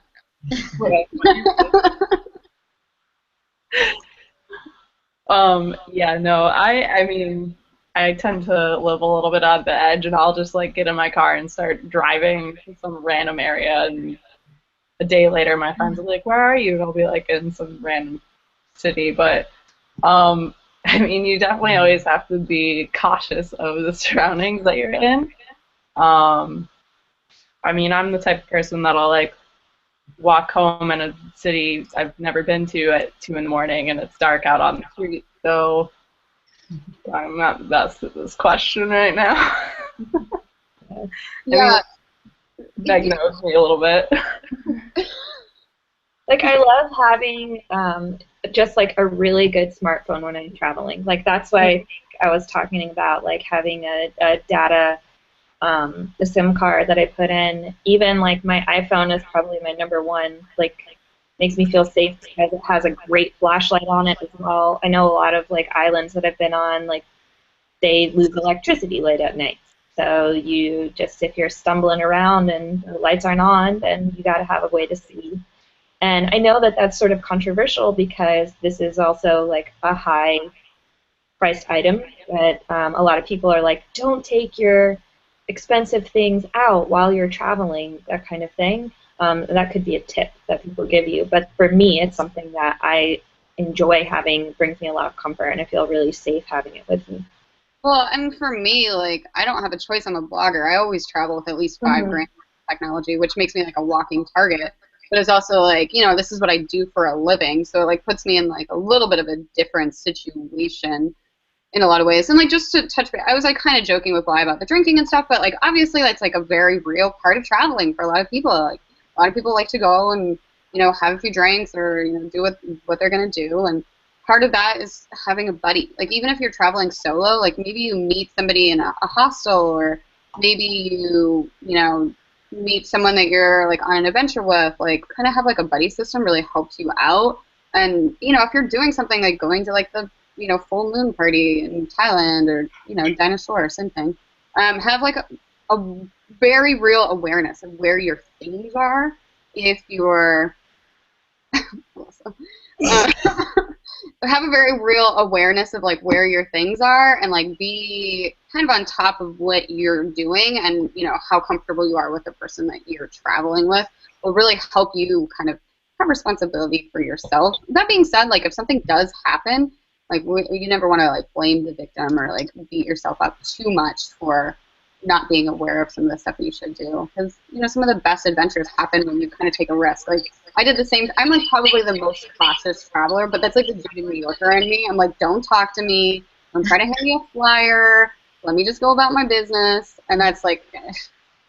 Yeah, no, I mean, I tend to live a little bit on the edge, and I'll just like get in my car and start driving to some random area, and a day later my friends will be like, "Where are you?" And I'll be like in some random city, but I mean, you definitely always have to be cautious of the surroundings that you're in. I mean, I'm the type of person that'll like walk home in a city I've never been to at 2 in the morning and it's dark out on the street. So I'm not the best at this question right now. Yeah. Diagnose me a little bit. Like, I love having just like a really good smartphone when I'm traveling. Like, that's why I think I was talking about like having a data, the SIM card that I put in. Even like my iPhone is probably my number one. Like, makes me feel safe because it has a great flashlight on it as well. I know a lot of like islands that I've been on, like they lose electricity late at night. So you just, if you're stumbling around and the lights aren't on, then you got to have a way to see. And I know that that's sort of controversial because this is also like a high-priced item, but a lot of people are like, don't take your expensive things out while you're traveling, that kind of thing. That could be a tip that people give you. But for me, it's something that I enjoy having, brings me a lot of comfort, and I feel really safe having it with me. Well, and for me, like, I don't have a choice. I'm a blogger. I always travel with at least 5 grand in technology, which makes me like a walking target. But it's also like, you know, this is what I do for a living, so it like puts me in like a little bit of a different situation in a lot of ways. And like just to touch base, I was like kind of joking with Bly about the drinking and stuff, but like obviously that's like a very real part of traveling for a lot of people. Like a lot of people like to go and, you know, have a few drinks or, you know, do what they're gonna do. And part of that is having a buddy. Like even if you're traveling solo, like maybe you meet somebody in a hostel, or maybe you know, meet someone that you're like on an adventure with, like kind of have like a buddy system really helps you out. And, you know, if you're doing something like going to like the, you know, full moon party in Thailand, or, you know, dinosaur, same thing, have like a very real awareness of where your things are. If you're have a very real awareness of like where your things are, and like be kind of on top of what you're doing, and you know how comfortable you are with the person that you're traveling with will really help you kind of have responsibility for yourself. That being said, like if something does happen, like you never want to like blame the victim or like beat yourself up too much for not being aware of some of the stuff that you should do, because you know some of the best adventures happen when you kind of take a risk. Like I did the same. I'm like probably the most cautious traveler, but that's like the Judy New Yorker in me. I'm like, don't talk to me. Don't try to hand me a flyer. Let me just go about my business. And that's like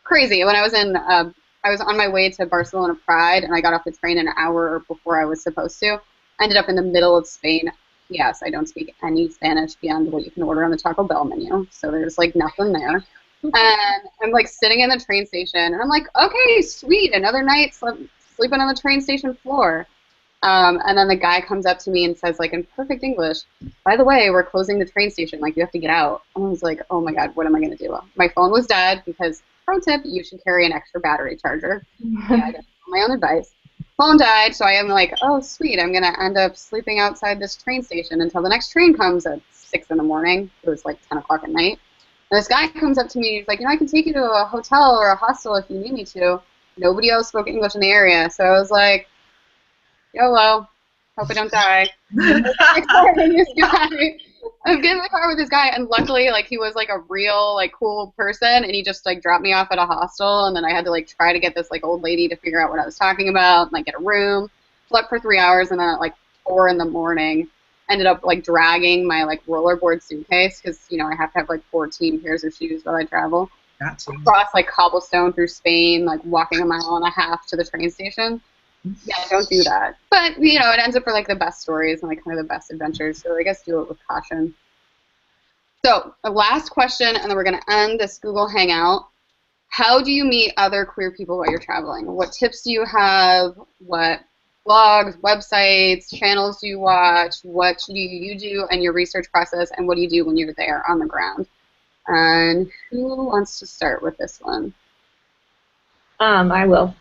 crazy. When I was on my way to Barcelona Pride, and I got off the train an hour before I was supposed to. I ended up in the middle of Spain. Yes, I don't speak any Spanish beyond what you can order on the Taco Bell menu, so there's like nothing there. And I'm like sitting in the train station, and I'm like, okay, sweet, another night sleeping on the train station floor. And then the guy comes up to me and says, like in perfect English, by the way, we're closing the train station, like you have to get out. And I was like, oh my god, what am I going to do? My phone was dead, because pro tip, you should carry an extra battery charger. Yeah, I got my own advice. Phone died, so I am like, oh sweet, I'm going to end up sleeping outside this train station until the next train comes at 6 in the morning. It was like 10 o'clock at night. And this guy comes up to me, he's like, you know, I can take you to a hotel or a hostel if you need me to. Nobody else spoke English in the area, so I was like, YOLO, hope I don't die. I'm getting in the car with this guy, and luckily, like, he was, like, a real, like, cool person, and he just, like, dropped me off at a hostel, and then I had to, like, try to get this, like, old lady to figure out what I was talking about, and, like, get a room. Slept for 3 hours, and then at, like, 4 in the morning, ended up, like, dragging my, like, rollerboard suitcase, because, you know, I have to have, like, 14 pairs of shoes while I travel. Across, like, cobblestone through Spain, like, walking 1.5 miles to the train station. Yeah, don't do that. But, you know, it ends up for, like, the best stories and, like, kind of the best adventures, so I guess do it with caution. So, a last question, and then we're going to end this Google Hangout. How do you meet other queer people while you're traveling? What tips do you have? What blogs, websites, channels do you watch? What do you do in your research process, and what do you do when you're there on the ground? And who wants to start with this one? I will.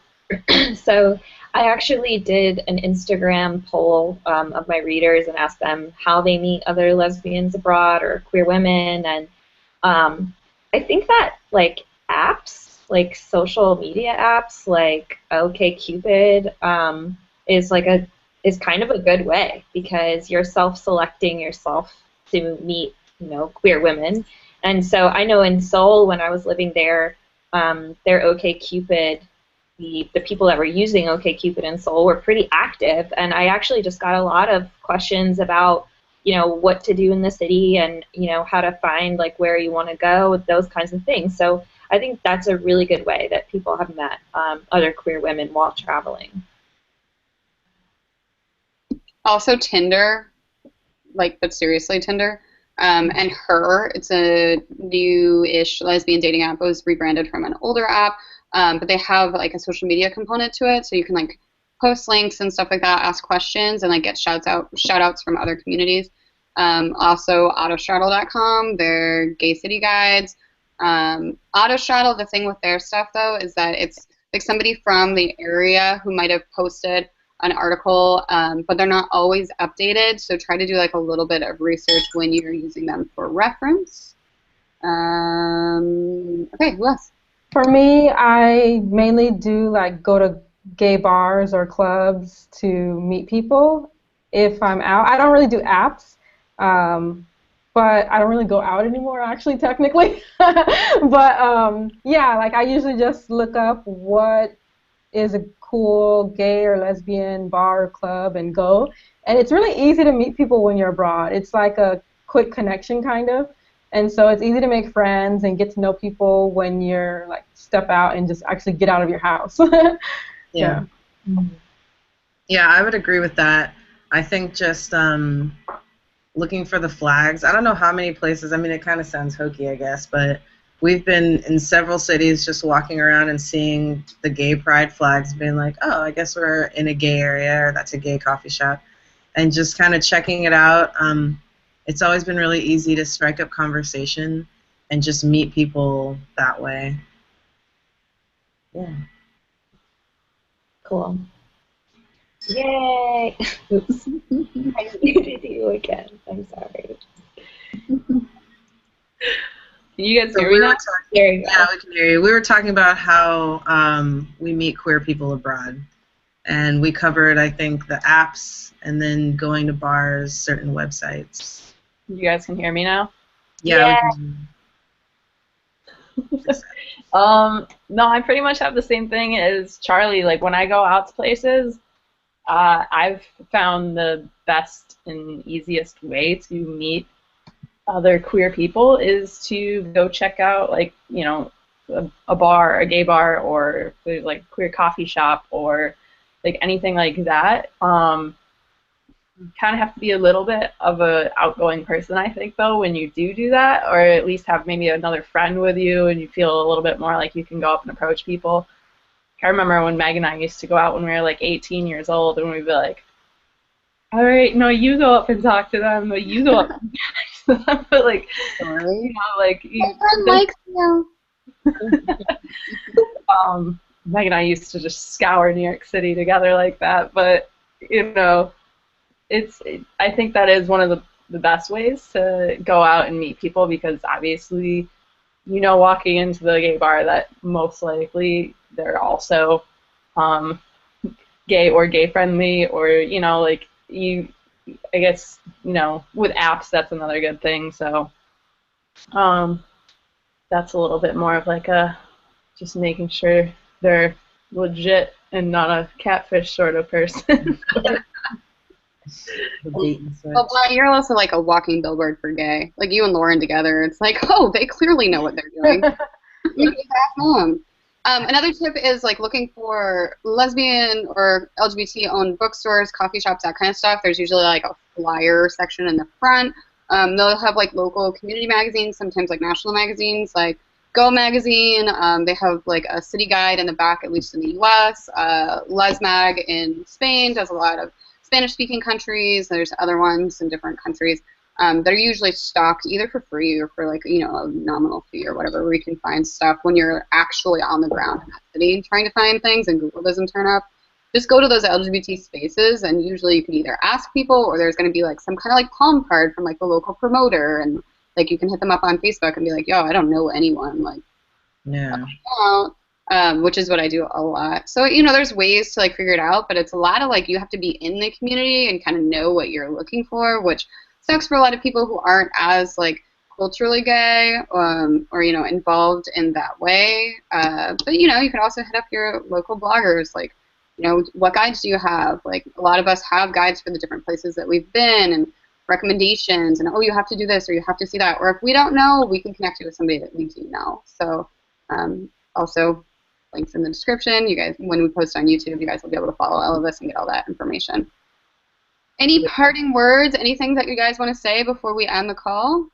So I actually did an Instagram poll of my readers and asked them how they meet other lesbians abroad or queer women, and I think that like apps, like social media apps, like OkCupid, is kind of a good way, because you're self-selecting yourself to meet, you know, queer women. And so I know in Seoul, when I was living there, their OkCupid, the people that were using OkCupid and Soul were pretty active, and I actually just got a lot of questions about, what to do in the city and, how to find like where you want to go, those kinds of things. So I think that's a really good way that people have met other queer women while traveling. Also Tinder, but seriously Tinder, and Her, it's a new-ish lesbian dating app. It was rebranded from an older app, but they have like a social media component to it, so you can like post links and stuff like that, ask questions, and like get shout outs from other communities. Also Autostraddle.com, their gay city guides. Autostraddle, the thing with their stuff though is that it's like somebody from the area who might have posted an article, but they're not always updated, so try to do like a little bit of research when you're using them for reference. Okay, who else? For me, I mainly do like go to gay bars or clubs to meet people if I'm out. I don't really do apps, but I don't really go out anymore, actually, technically. But yeah, like I usually just look up what is a cool gay or lesbian bar or club and go. And it's really easy to meet people when you're abroad. It's like a quick connection kind of. And so it's easy to make friends and get to know people when you're like step out and just actually get out of your house. Yeah. Yeah, I would agree with that. I think just looking for the flags. I don't know how many places. I mean, it kind of sounds hokey, I guess, but we've been in several cities just walking around and seeing the gay pride flags, being like, oh, I guess we're in a gay area, or that's a gay coffee shop, and just kind of checking it out. It's always been really easy to strike up conversation and just meet people that way. Yeah. Cool. Yay! Oops. I muted you again. I'm sorry. Can you guys hear me now? Yeah, we can hear you. We were talking about how we meet queer people abroad. And we covered, I think, the apps and then going to bars, certain websites. You guys can hear me now? Yeah. We can. No, I pretty much have the same thing as Charly. Like when I go out to places, I've found the best and easiest way to meet other queer people is to go check out like, a bar, a gay bar, or like queer coffee shop or like anything like that. You kind of have to be a little bit of an outgoing person, I think, though, when you do that, or at least have maybe another friend with you and you feel a little bit more like you can go up and approach people. I remember when Meg and I used to go out when we were like 18 years old, and we'd be like, all right, no, you go up and talk to them, but you go up and talk to them. But like, like likes you. Meg and I used to just scour New York City together like that, but I think that is one of the best ways to go out and meet people, because obviously, walking into the gay bar that most likely they're also gay or gay friendly, or like I guess with apps that's another good thing. So that's a little bit more of like just making sure they're legit and not a catfish sort of person. Well, you're also like a walking billboard for gay. Like you and Lauren together, it's like, oh, they clearly know what they're doing. You can ask them. Another tip is like looking for lesbian or LGBT-owned bookstores, coffee shops, that kind of stuff. There's usually like a flyer section in the front. They'll have like local community magazines, sometimes like national magazines, like Go Magazine. They have like a city guide in the back, at least in the U.S. Lezmag in Spain does a lot of Spanish-speaking countries. There's other ones in different countries. They're usually stocked either for free or for like a nominal fee or whatever, where you can find stuff when you're actually on the ground in that city trying to find things and Google doesn't turn up. Just go to those LGBT spaces, and usually you can either ask people, or there's going to be like some kind of like palm card from like the local promoter, and like you can hit them up on Facebook and be like, yo, I don't know anyone, like, yeah. Which is what I do a lot. So, there's ways to like figure it out, but it's a lot of like you have to be in the community and kind of know what you're looking for, which sucks for a lot of people who aren't as like culturally gay, or involved in that way. But you can also hit up your local bloggers, like what guides do you have? Like a lot of us have guides for the different places that we've been and recommendations, and you have to do this or you have to see that. Or if we don't know, we can connect you with somebody that we do know. So also links in the description. You guys, when we post on YouTube, you guys will be able to follow all of us and get all that information. Any parting words? Anything that you guys want to say before we end the call?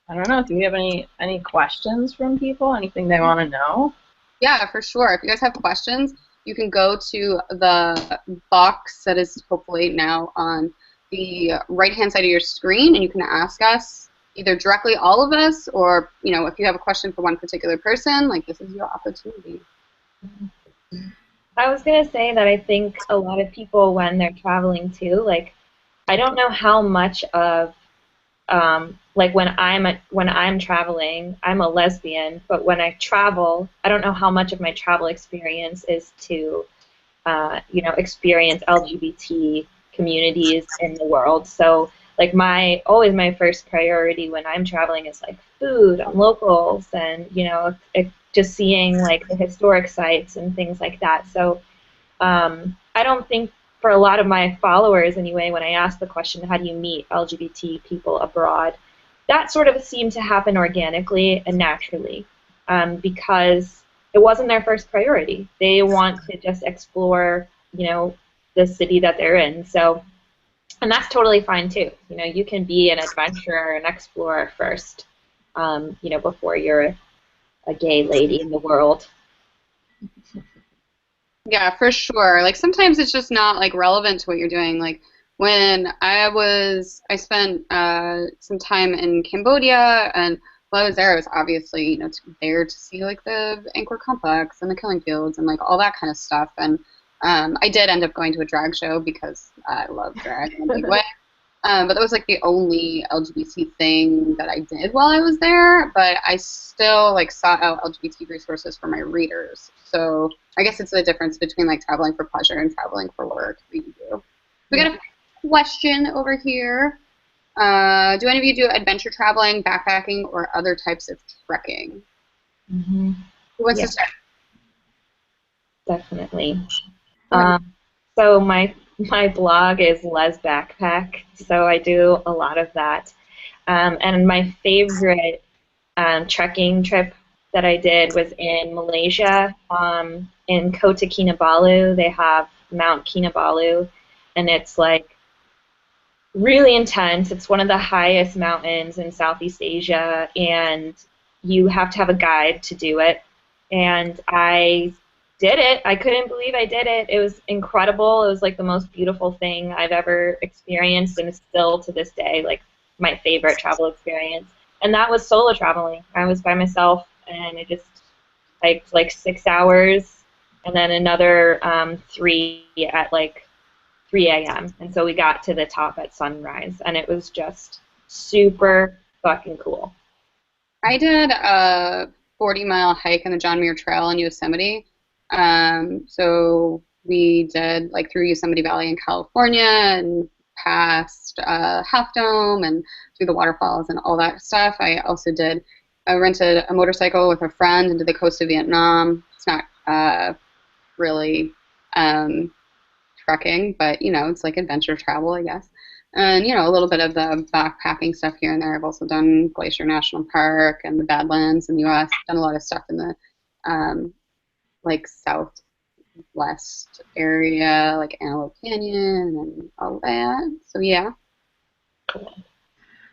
I don't know. Do we have any questions from people? Anything they want to know? Yeah, for sure. If you guys have questions, you can go to the box that is hopefully now on the right-hand side of your screen, and you can ask us either directly, all of us, or if you have a question for one particular person, like this is your opportunity. I was gonna say that I think a lot of people, when they're traveling too, like I don't know how much of like when I'm traveling, I'm a lesbian, but when I travel, I don't know how much of my travel experience is to experience LGBT communities in the world. So like always my first priority when I'm traveling is like food and locals, and just seeing like the historic sites and things like that. So I don't think, for a lot of my followers anyway, when I ask the question, how do you meet LGBT people abroad, that sort of seemed to happen organically and naturally, because it wasn't their first priority. They want to just explore, the city that they're in. So, and that's totally fine too. You can be an adventurer and explorer first, before you're a gay lady in the world. Yeah, for sure. Like sometimes it's just not like relevant to what you're doing. Like when I spent some time in Cambodia, and while I was there, I was obviously there to see like the Angkor complex and the killing fields and like all that kind of stuff. And I did end up going to a drag show because I love drag in a big way. But that was like the only LGBT thing that I did while I was there. But I still like sought out LGBT resources for my readers. So I guess it's the difference between like traveling for pleasure and traveling for work that you do. We got a question over here. Do any of you do adventure traveling, backpacking, or other types of trekking? Mm-hmm. Who wants to start? Definitely. So my blog is Lezbackpack, so I do a lot of that. And my favorite trekking trip that I did was in Malaysia, in Kota Kinabalu. They have Mount Kinabalu, and it's like really intense. It's one of the highest mountains in Southeast Asia, and you have to have a guide to do it. And I did it. I couldn't believe I did it. It was incredible. It was like the most beautiful thing I've ever experienced, and it's still to this day like my favorite travel experience. And that was solo traveling. I was by myself, and it just like 6 hours, and then another 3 at like 3 a.m. And so we got to the top at sunrise, and it was just super fucking cool. I did a 40-mile hike on the John Muir Trail in Yosemite. So we did like through Yosemite Valley in California and past Half Dome and through the waterfalls and all that stuff. I rented a motorcycle with a friend and did the coast of Vietnam. It's not really trekking, but it's like adventure travel, I guess. And a little bit of the backpacking stuff here and there. I've also done Glacier National Park and the Badlands in the U.S. Done a lot of stuff in the like southwest area, like Antelope Canyon and all that. So yeah.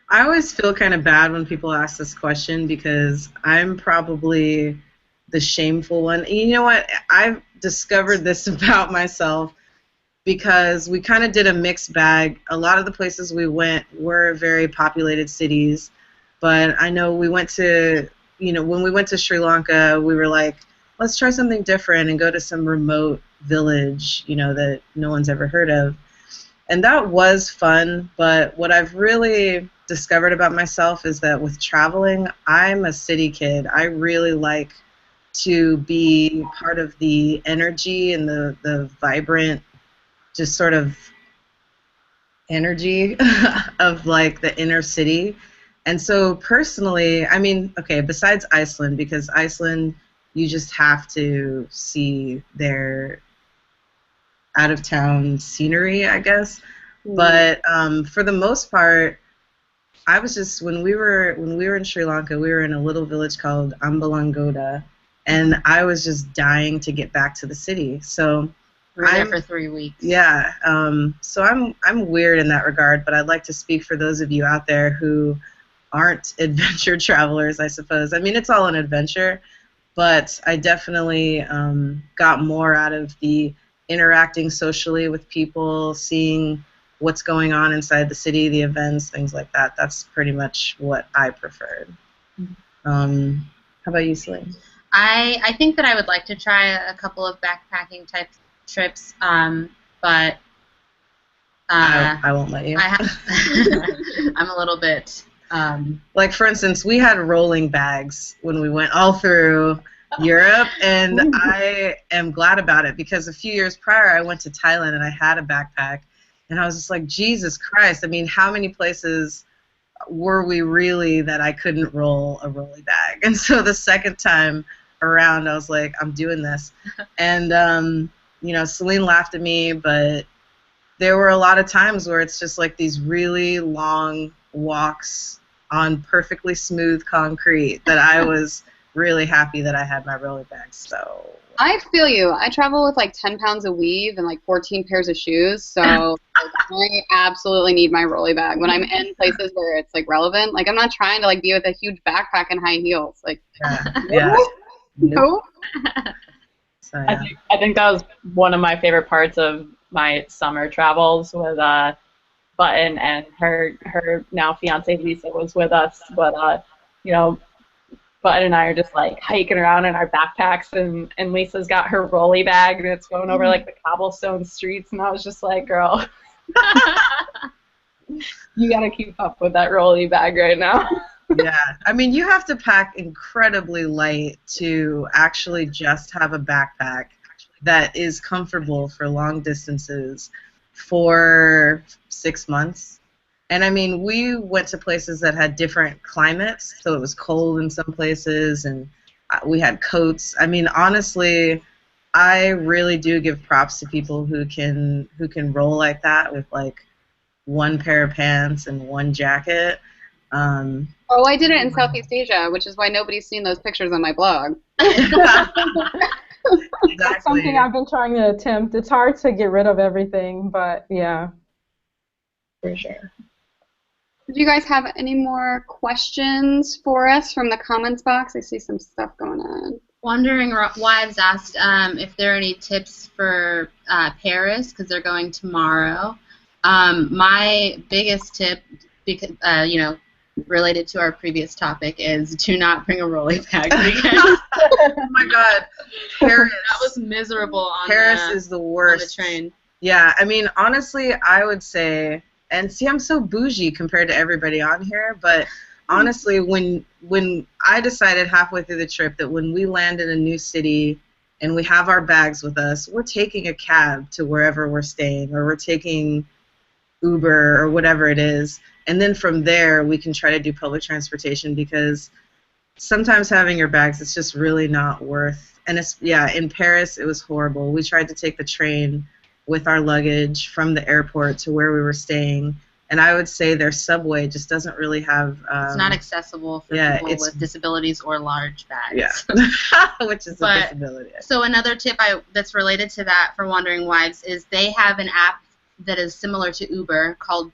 I always feel kind of bad when people ask this question because I'm probably the shameful one. You know what? I've discovered this about myself because we kind of did a mixed bag. A lot of the places we went were very populated cities, but I know we went to, when we went to Sri Lanka, we were like, let's try something different and go to some remote village, that no one's ever heard of. And that was fun, but what I've really discovered about myself is that with traveling, I'm a city kid. I really like to be part of the energy and the vibrant, just sort of energy of like the inner city. And so personally, I mean, okay, besides Iceland, because Iceland, you just have to see their out-of-town scenery, I guess. But for the most part, I was just when we were in Sri Lanka, we were in a little village called Ambalangoda, and I was just dying to get back to the city. So We were there for 3 weeks. yeah, so I'm weird in that regard, but I'd like to speak for those of you out there who aren't adventure travelers, I suppose. I mean, it's all an adventure, but I definitely got more out of the interacting socially with people, seeing what's going on inside the city, the events, things like that. That's pretty much what I preferred. How about you, Celene? I think that I would like to try a couple of backpacking type trips, but I won't let you. I'm a little bit. Like, for instance, we had rolling bags when we went all through Europe, and I am glad about it because a few years prior I went to Thailand and I had a backpack, and I was just like, Jesus Christ, I mean, how many places were we really that I couldn't roll a rolly bag? And so the second time around I was like, I'm doing this. And, you know, Celene laughed at me, but there were a lot of times where it's just like these really long walks on perfectly smooth concrete that I was really happy that I had my rolly bag. So I feel you. I travel with like 10 pounds of weave and like 14 pairs of shoes, so I absolutely need my rolly bag when I'm in places where it's like relevant. Like I'm not trying to like be with a huge backpack and high heels. Like yeah. no. So, yeah. I think that was one of my favorite parts of my summer travels with Button, and her now fiance Lisa was with us, but you know, Button and I are just like hiking around in our backpacks, and Lisa's got her rolly bag and it's going over like the cobblestone streets, and I was just like, girl, you gotta keep up with that rolly bag right now. Yeah, I mean, you have to pack incredibly light to actually just have a backpack that is comfortable for long distances for 6 months. And I mean, we went to places that had different climates, so it was cold in some places, and we had coats. I mean, honestly, I really do give props to people who can roll like that with like one pair of pants and one jacket. Oh, I did it in Southeast Asia, which is why nobody's seen those pictures on my blog. That's something I've been trying to attempt. It's hard to get rid of everything, but yeah. For sure. Do you guys have any more questions for us from the comments box? I see some stuff going on. Wandering Wives asked if there are any tips for Paris, because they're going tomorrow. My biggest tip, because you know, related to our previous topic, is do not bring a rolly bag. Oh my God, Paris! That was miserable on Paris is the worst. On the train. Yeah, I mean, honestly, I would say, and see, I'm so bougie compared to everybody on here, but honestly, when I decided halfway through the trip that when we land in a new city and we have our bags with us, we're taking a cab to wherever we're staying, or we're taking Uber or whatever it is, and then from there we can try to do public transportation, because sometimes having your bags, it's just really not worth. And it's, yeah, in Paris it was horrible. We tried to take the train with our luggage from the airport to where we were staying, and I would say their subway just doesn't really have it's not accessible for people with disabilities or large bags. Yeah. Which is a disability. So another tip that's related to that for Wandering Wives is they have an app that is similar to Uber called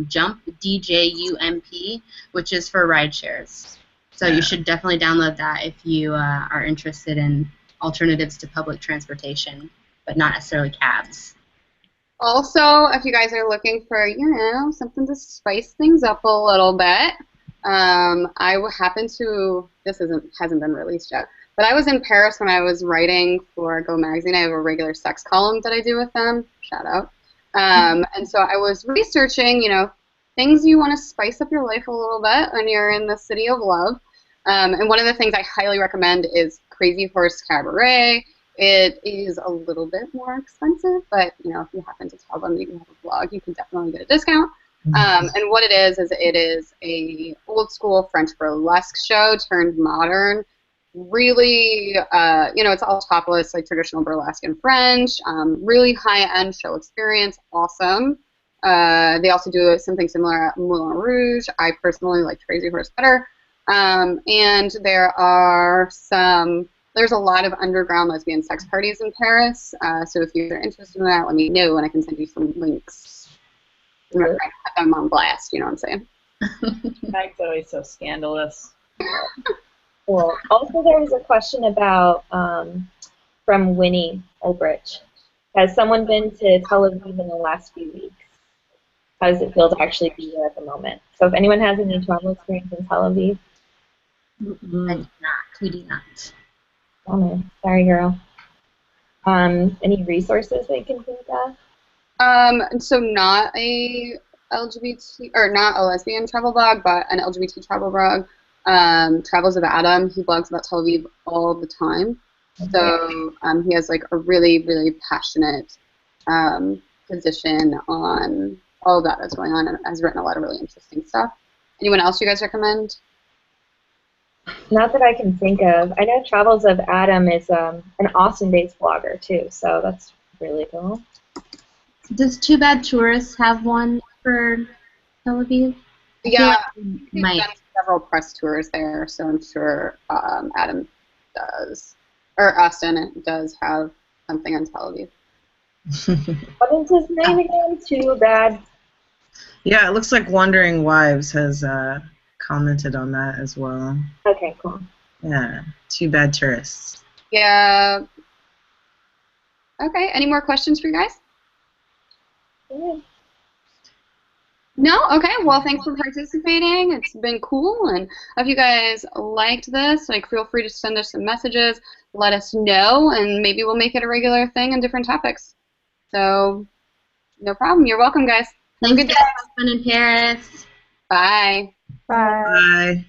Jump, DJUMP, which is for ride shares. So you should definitely download that if you are interested in alternatives to public transportation, but not necessarily cabs. Also, if you guys are looking for, you know, something to spice things up a little bit, I happen to, this hasn't been released yet, but I was in Paris when I was writing for Go Magazine. I have a regular sex column that I do with them. Shout out. And so I was researching, you know, things you want to spice up your life a little bit when you're in the city of love. And one of the things I highly recommend is Crazy Horse Cabaret. It is a little bit more expensive, but, you know, if you happen to tell them that you have a blog, you can definitely get a discount. And what it is a old school French burlesque show turned modern. Really, it's all topless, like traditional burlesque in French. Really high-end show experience. Awesome. They also do something similar at Moulin Rouge. I personally like Crazy Horse better. And there's a lot of underground lesbian sex parties in Paris. So if you're interested in that, let me know, and I can send you some links. I'm not trying to put them on blast, you know what I'm saying? That's always so scandalous. Cool. Also, there was a question about from Winnie Ulbrich. Has someone been to Tel Aviv in the last few weeks? How does it feel to actually be here at the moment? So if anyone has any travel experience in Tel Aviv. We do not. Oh man, sorry girl. Any resources they can think of? So not a LGBT or not a lesbian travel blog, but an LGBT travel blog. Travels of Adam. He blogs about Tel Aviv all the time. So he has like a really, really passionate position on all of that that's going on, and has written a lot of really interesting stuff. Anyone else you guys recommend? Not that I can think of. I know Travels of Adam is an Austin-based blogger too, so that's really cool. Does Too Bad Tourists have one for Tel Aviv? Yeah, They've done several press tours there, so I'm sure Adam does, or Austin does have something on Tel Aviv. What is his name again? Too Bad. Yeah, it looks like Wandering Wives has commented on that as well. Okay, cool. Yeah, Too Bad Tourists. Yeah. Okay, any more questions for you guys? Yeah. No? Okay, well, thanks for participating. It's been cool, and if you guys liked this, like, feel free to send us some messages, let us know, and maybe we'll make it a regular thing on different topics. So, no problem. You're welcome, guys. Have a good day. Fun in Paris. Bye. Bye. Bye.